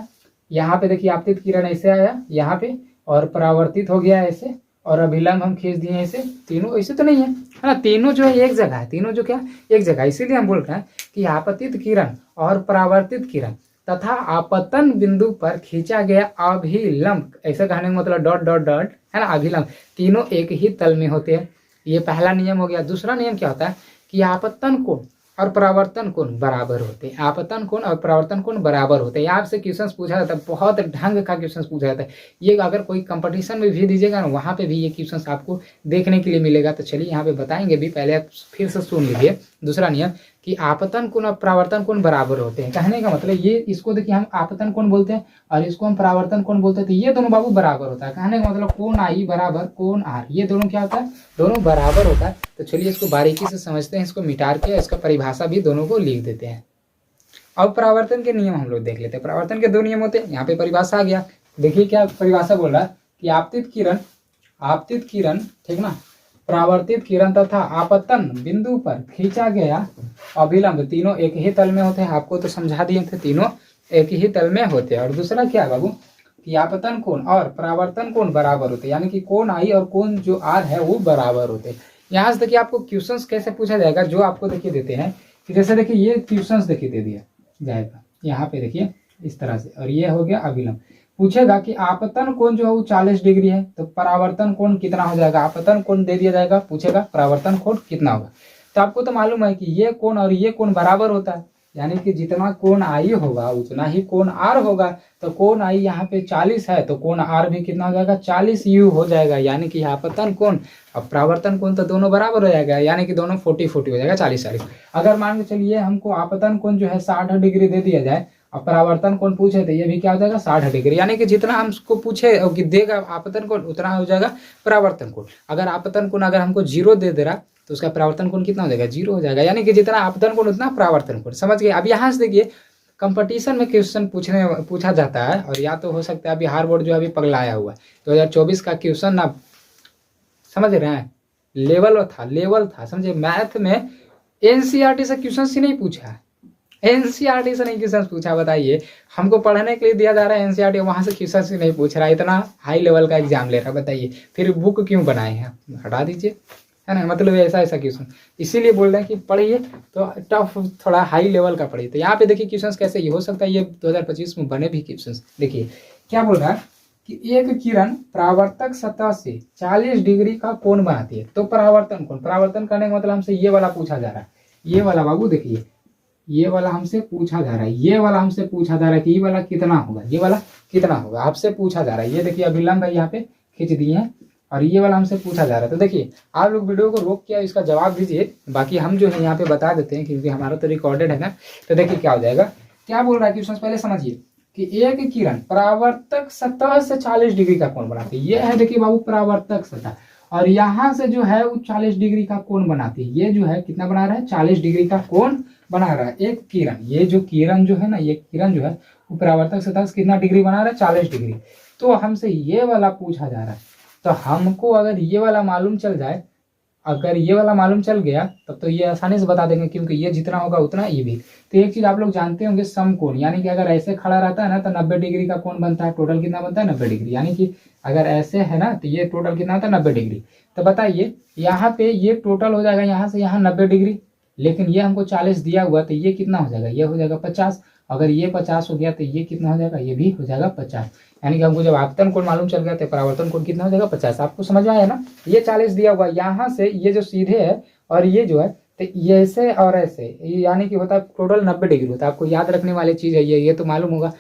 यहाँ पे देखिए आपतित किरण ऐसे आया यहाँ पे, और परावर्तित हो गया ऐसे, और अभिलंब हम खींच दिए ऐसे। तीनों ऐसे तो नहीं है ना, तीनों जो है एक जगह है, तीनों जो क्या एक जगह। इसीलिए हम बोल रहे हैं कि आपतित किरण और परावर्तित किरण तथा आपतन बिंदु पर खींचा गया अभिलंब, ऐसा कहने का मतलब डॉट डॉट डॉट है ना, अभिलंब तीनों एक ही तल में होते हैं। ये पहला नियम हो गया। दूसरा नियम क्या होता है कि आपतन कोण और परावर्तन कोण बराबर होते हैं। आपतन कोण और परावर्तन कोण बराबर होते हैं। यहाँ से क्वेश्चन पूछा जाता है, बहुत ढंग का क्वेश्चन पूछा जाता है। ये अगर कोई कंपटीशन में भी दीजिएगा ना, वहाँ पे भी ये क्वेश्चन आपको देखने के लिए मिलेगा। तो चलिए यहाँ पे बताएंगे भी, पहले आप फिर से सुन लीजिए। दूसरा नियम कि आपतन कोण और परावर्तन कोण बराबर होते हैं। कहने का मतलब ये, इसको देखिए हम आपतन कोण बोलते हैं और इसको हम परावर्तन कोण बोलते हैं। तो ये दोनों बाबू बराबर होता है। कहने का मतलब कोण आई बराबर कोण आर, ये दोनों क्या होता है, दोनों बराबर होता है। तो चलिए इसको बारीकी से समझते हैं। इसको मिटा के इसका परिभाषा भी दोनों को लिख देते हैं। अब परावर्तन के नियम हम लोग देख लेते हैं। परावर्तन के दो नियम होते हैं। यहाँ पे परिभाषा आ गया, देखिए क्या परिभाषा बोल रहा है कि आपतित किरण ठीक ना, परावर्तित किरण तथा आपतन बिंदु पर खींचा गया अभिलंब तीनों एक ही तल में होते हैं। आपको तो समझा दिए थे, तीनों एक ही तल में होते हैं। और दूसरा क्या है बाबू कि आपतन कोण और परावर्तन कोण बराबर होते हैं, यानी कि कोण आई और कोण जो आर है वो बराबर होते हैं। यहाँ से देखिए आपको क्वेश्चंस कैसे पूछा जाएगा, जो आपको देखिए देते हैं कि जैसे देखिए ये क्वेश्चंस देखिए दे दिया जाएगा यहाँ पे देखिए इस तरह से, और ये हो गया अभिलंब। पूछेगा कि आपतन कोण जो है वो 40 डिग्री है, तो परावर्तन कोण कितना हो जाएगा। आपतन कोण दे दिया जाएगा, पूछेगा परावर्तन कोण कितना होगा। तो आपको तो मालूम है कि ये कोण और ये कोण बराबर होता है, यानी कि जितना कोण आई होगा उतना ही कोण आर होगा। तो कोण आई यहाँ पे 40 है, तो कोण आर भी कितना हो जाएगा 40 यू हो जाएगा, यानी कि आपतन कोण और परावर्तन कोण तो दोनों बराबर हो जाएगा, यानी कि दोनों 40-40 हो जाएगा, 40-40। अगर मान के चलिए हमको आपतन कोण जो है 60 डिग्री दे दिया जाए और परावर्तन कोण पूछे तो ये भी क्या हो जाएगा 60 डिग्री, यानी कि जितना हमको पूछे कि देगा आपतन कोण उतना हो जाएगा परावर्तन कोण। अगर आपतन कोण अगर हमको 0 दे रहा तो उसका परावर्तन कोण कितना हो जाएगा 0 हो जाएगा, यानी कि जितना आपतन कोण उतना परावर्तन कोण। समझ गए। अब यहाँ से देखिए कंपटीशन में क्वेश्चन पूछा जाता है, और या तो हो सकता है बिहार बोर्ड जो अभी पगलाया हुआ है 2024 का क्वेश्चन ना, समझ रहे हैं, लेवल था समझे। मैथ में एनसीईआरटी से क्वेश्चन ही नहीं पूछा है, एनसीईआरटी से नहीं क्वेश्चन पूछा। बताइए, हमको पढ़ने के लिए दिया जा रहा है एनसीईआरटी, वहां से क्वेश्चन ही नहीं पूछ रहा है, इतना हाई लेवल का एग्जाम ले रहा है। बताइए फिर बुक क्यों बनाए हैं, हटा दीजिए, है ना। मतलब ऐसा क्वेश्चन, इसीलिए बोल रहे हैं कि पढ़िए तो टफ थोड़ा हाई लेवल का पढ़िए। तो यहाँ पे देखिए क्वेश्चन कैसे ये हो सकता है, ये 2025 में बने भी क्वेश्चन। देखिए क्या बोल रहा है कि एक किरण परावर्तक सतह से 40 डिग्री का कोण बनाती है, तो परावर्तन कोण, परावर्तन करने का मतलब हमसे ये वाला पूछा जा रहा है। ये वाला बाबू देखिए, ये वाला हमसे पूछा जा रहा है, ये वाला हमसे पूछा जा रहा है कि ये वाला कितना होगा, ये वाला कितना होगा, आपसे पूछा जा रहा है। ये देखिए अभिलंब है, यहाँ पे खींच दिए हैं, और ये वाला हमसे पूछा जा रहा है। तो देखिए आप लोग वीडियो को रोक के इसका जवाब दीजिए, बाकी हम जो है यहाँ पे बता देते हैं क्योंकि हमारा तो रिकॉर्डेड है ना। तो देखिए क्या हो जाएगा, क्या बोल रहा है क्वेश्चन पहले समझिए कि एक किरण परावर्तक सतह से 40 डिग्री का कोण बनाती है। ये है देखिए बाबू परावर्तक सतह, और यहाँ से जो है वो 40 डिग्री का कोण बनाती है। ये जो है कितना बना रहा है 40 डिग्री का कोण बना रहा है एक किरण। ये जो किरण जो है ना, ये किरण जो है वो परावर्तक सतह से कितना डिग्री बना रहा है 40 डिग्री। तो हमसे ये वाला पूछा जा रहा है, तो हमको अगर ये वाला मालूम चल जाए, अगर ये वाला मालूम चल गया तब तो ये आसानी से बता देंगे, क्योंकि ये जितना होगा उतना ये भी। तो एक चीज आप लोग जानते होंगे समकोण, यानी कि अगर ऐसे खड़ा रहता है ना तो 90 डिग्री का कोण बनता है। टोटल कितना बनता है 90 डिग्री, यानी कि अगर ऐसे है ना तो ये टोटल कितना होता है 90 डिग्री। तो बताइए यहाँ पे ये टोटल हो जाएगा यहाँ से यहाँ 90 डिग्री, लेकिन ये हमको 40 दिया हुआ, तो ये कितना हो जाएगा, ये हो जाएगा 50। अगर ये 50 हो गया तो ये कितना हो जाएगा, ये भी हो जाएगा 50। यानी कि हमको जब आपतन कोण मालूम चल गया तो परावर्तन कोण कितना हो जाएगा 50। आपको समझ में आया ना। ये 40 दिया हुआ, यहाँ से ये जो सीधे है और ये जो है तो ये ऐसे और ऐसे, यानी कि होता है टोटल 90 डिग्री होता है। आपको याद रखने वाली चीज़ है ये तो मालूम होगा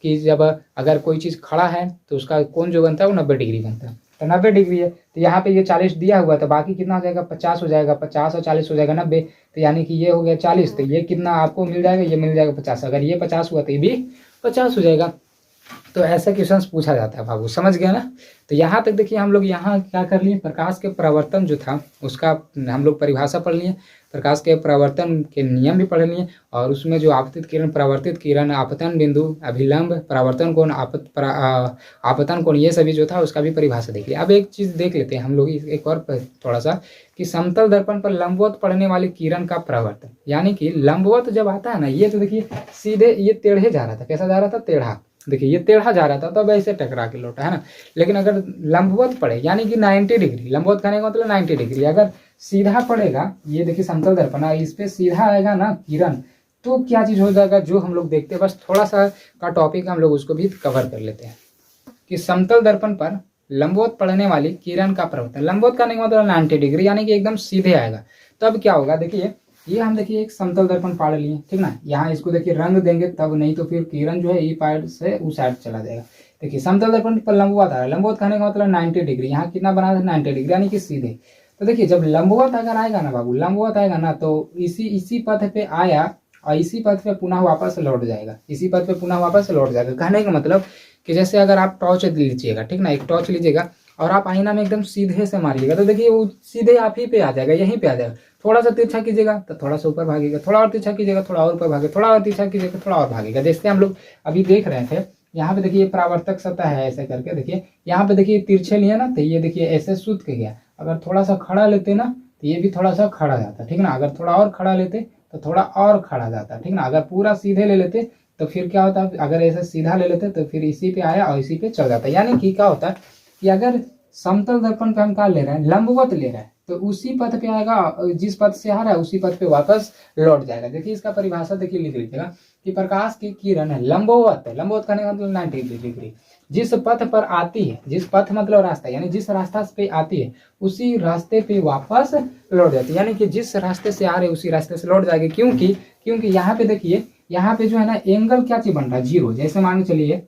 कि जब अगर कोई चीज़ खड़ा है तो उसका कोण जो बनता है वो 90 डिग्री बनता है। तो 90 डिग्री है, तो यहाँ पे ये 40 दिया हुआ, तो बाकी कितना हो जाएगा 50 हो जाएगा, 50 और 40 हो जाएगा 90। तो यानी कि ये हो गया 40, तो ये कितना आपको मिल जाएगा, ये मिल जाएगा 50। अगर ये 50 हुआ तो ये भी 50 हो जाएगा। तो ऐसा क्वेश्चंस पूछा जाता है बाबू, समझ गया ना। तो यहाँ तक देखिए हम लोग यहाँ क्या कर लिए, प्रकाश के परावर्तन जो था उसका हम लोग परिभाषा पढ़ लिए, प्रकाश के परावर्तन के नियम भी पढ़ लिए, और उसमें जो आपतित किरण, परावर्तित किरण, आपतन बिंदु, अभिलंब, परावर्तन कोण, आपतन कोण, ये सभी जो था उसका भी परिभाषा देख लिया। अब एक चीज़ देख लेते हैं हम लोग एक और थोड़ा सा, कि समतल दर्पण पर लंबवत पड़ने वाली किरण का परावर्तन, यानी कि लंबवत जब आता है ना, ये तो देखिए सीधे ये टेढ़े जा रहा था, कैसा जा रहा था, टेढ़ा, देखिए ये टेढ़ा जा रहा था तब ऐसे टकरा के लौटा है ना। लेकिन अगर लंबवत पड़े यानी कि 90 डिग्री, लंबवत करने का मतलब 90 डिग्री, अगर सीधा पड़ेगा, ये देखिए समतल दर्पण है, इस पे सीधा आएगा ना किरण, तो क्या चीज हो जाएगा, जो हम लोग देखते हैं, बस थोड़ा सा का टॉपिक हम लोग उसको भी कवर कर लेते हैं, कि समतल दर्पण पर लंबवत पड़ने वाली किरण का परावर्तन, लंबवत करने का मतलब 90 डिग्री यानी कि एकदम सीधे आएगा, तब क्या होगा, देखिए ये हम देखिए एक समतल दर्पण पाड़ लिए, ठीक ना, यहाँ इसको देखिए रंग देंगे तब, नहीं तो फिर किरण जो है ई साइड से उस साइड चला जाएगा। देखिए समतल दर्पण पर लंबवत आ रहा है, लंबवत करने का मतलब 90 डिग्री, यहाँ कितना बना था 90 डिग्री यानी कि सीधे। तो देखिए जब लंबवत अगर आएगा ना बाबू, लंबवत आएगा ना, तो इसी पथ पे आया और इसी पथ पे पुनः वापस लौट जाएगा, इसी पथ पे पुनः वापस लौट जाएगा। कहने का मतलब कि जैसे अगर आप टॉर्च लीजिएगा, ठीक ना, एक टॉर्च लीजिएगा और आप आईना में एकदम सीधे से मारिएगा, तो देखिए वो सीधे आप ही पे आ जाएगा, यहीं पे आ जाएगा। थोड़ा सा तिरछा कीजिएगा तो थोड़ा सा ऊपर भागेगा, थोड़ा और तिरछा कीजिएगा थोड़ा और ऊपर भागेगा, थोड़ा और तिरछा कीजिएगा थोड़ा और भागेगा। जैसे हम लोग अभी देख रहे थे, यहाँ पे देखिए परावर्तक सतह है ऐसे करके, देखिए यहाँ पे देखिए तिरछे लिए ना, तो ये देखिए ऐसे सूत के गया, अगर थोड़ा सा खड़ा लेते ना तो ये भी थोड़ा सा खड़ा जाता, ठीक ना, अगर थोड़ा और खड़ा लेते तो थोड़ा और खड़ा जाता, ठीक ना, अगर पूरा सीधे ले लेते तो फिर क्या होता, अगर ऐसे सीधा ले लेते तो फिर इसी पे आया और इसी पे चल जाता। यानी कि क्या होता है कि अगर समतल दर्पण पे हम क्या ले रहे हैं, लंबवत ले रहे हैं, तो उसी पथ पे आएगा, जिस पथ से आ रहा है उसी पथ पे वापस लौट जाएगा। देखिए इसका परिभाषा देखिए लिख लीजिएगा कि प्रकाश की किरण है लंबवत, लंबवत करने का मतलब 90 डिग्री, जिस पथ पर आती है, जिस पथ मतलब रास्ता, यानी जिस रास्ता पे आती है उसी रास्ते पे वापस लौट जाती है, यानी कि जिस रास्ते से आ रहे उसी रास्ते से लौट जाएगी। क्योंकि यहाँ पे देखिए, यहाँ पे जो है ना एंगल क्या चीज बन रहा है, जीरो। जैसे मान के चलिए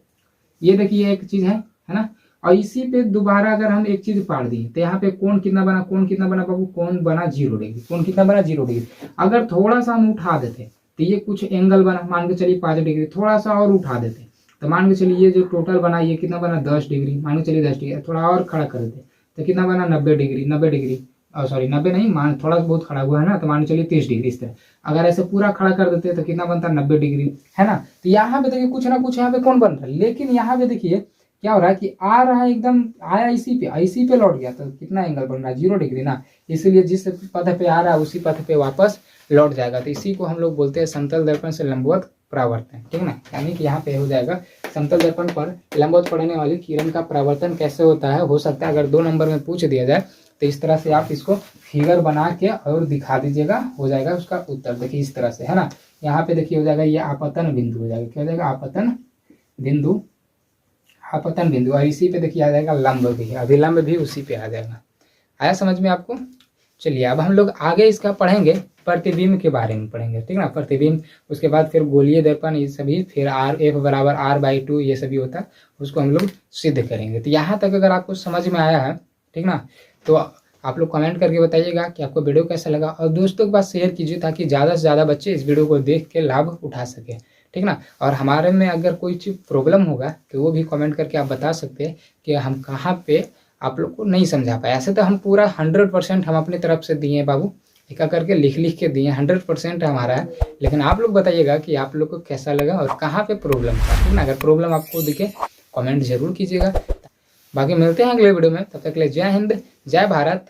ये देखिए एक चीज है ना, और इसी पे दोबारा अगर हम एक चीज पाड़ दी तो यहाँ पे कोण कितना बना, कोण कितना बना बाबू, कोण बना 0 डिग्री, कोण कितना बना 0 डिग्री। अगर थोड़ा सा हम उठा देते तो ये कुछ एंगल बना, मान के चलिए 5 डिग्री, थोड़ा सा और उठा देते तो मान के चलिए ये जो टोटल बना ये कितना बना 10 डिग्री, मान के चलिए 10 डिग्री, थोड़ा और खड़ा कर देते तो कितना बना 90 डिग्री, 90 डिग्री, सॉरी 90 नहीं, मान थोड़ा बहुत खड़ा हुआ है ना, तो मान चलिए 30 डिग्री। इस तरह अगर ऐसे पूरा खड़ा कर देते तो कितना बनता 90 डिग्री, है ना। तो यहाँ पे देखिए कुछ ना कुछ यहाँ पे कौन बन रहा है, लेकिन यहाँ पे देखिए क्या हो रहा है कि आ रहा है एकदम आया इसी पे लौट गया, तो कितना एंगल बन रहा है 0 डिग्री ना, इसलिए जिस पथ पे आ रहा है उसी पथ पे वापस लौट जाएगा। तो इसी को हम लोग बोलते हैं समतल दर्पण से लंबवत परावर्तन, ठीक ना। यानी कि यहाँ पे हो जाएगा समतल दर्पण पर लंबवत पड़ने वाली किरण का परावर्तन कैसे होता है। हो सकता है अगर 2 नंबर में पूछ दिया जाए तो इस तरह से आप इसको फिगर बना के और दिखा दीजिएगा, हो जाएगा उसका उत्तर। देखिए इस तरह से, है ना। यहाँ पे देखिए हो जाएगा ये आपतन बिंदु हो जाएगा, क्या हो जाएगा आपतन बिंदु, आपतन बिंदु, और इसी पे देखिए आ जाएगा लंब भी, अभिलंब भी उसी पे आ जाएगा। आया समझ में आपको। चलिए अब हम लोग आगे इसका पढ़ेंगे, प्रतिबिंब के बारे में पढ़ेंगे, ठीक ना, प्रतिबिंब। उसके बाद फिर गोलीय दर्पण ये सभी, फिर F बराबर R/2 ये सभी होता है, उसको हम लोग सिद्ध करेंगे। तो यहाँ तक अगर आपको समझ में आया है, ठीक ना, तो आप लोग कमेंट करके बताइएगा कि आपको वीडियो कैसा लगा, और दोस्तों के पास शेयर कीजिए ताकि ज़्यादा से ज़्यादा बच्चे इस वीडियो को देख के लाभ उठा सके, ठीक ना। और हमारे में अगर कोई चीज़ प्रॉब्लम होगा तो वो भी कमेंट करके आप बता सकते हैं कि हम कहाँ पे आप लोग को नहीं समझा पाए। ऐसे तो हम पूरा 100% हम अपनी तरफ से दिए बाबू, एक करके लिख के दिए, 100% हमारा है। लेकिन आप लोग बताइएगा कि आप लोग को कैसा लगा और कहाँ पे प्रॉब्लम था, ठीक ना। अगर प्रॉब्लम आपको दिखे कमेंट जरूर कीजिएगा। बाकी मिलते हैं अगले वीडियो में, तब तक के लिए जय हिंद जय भारत।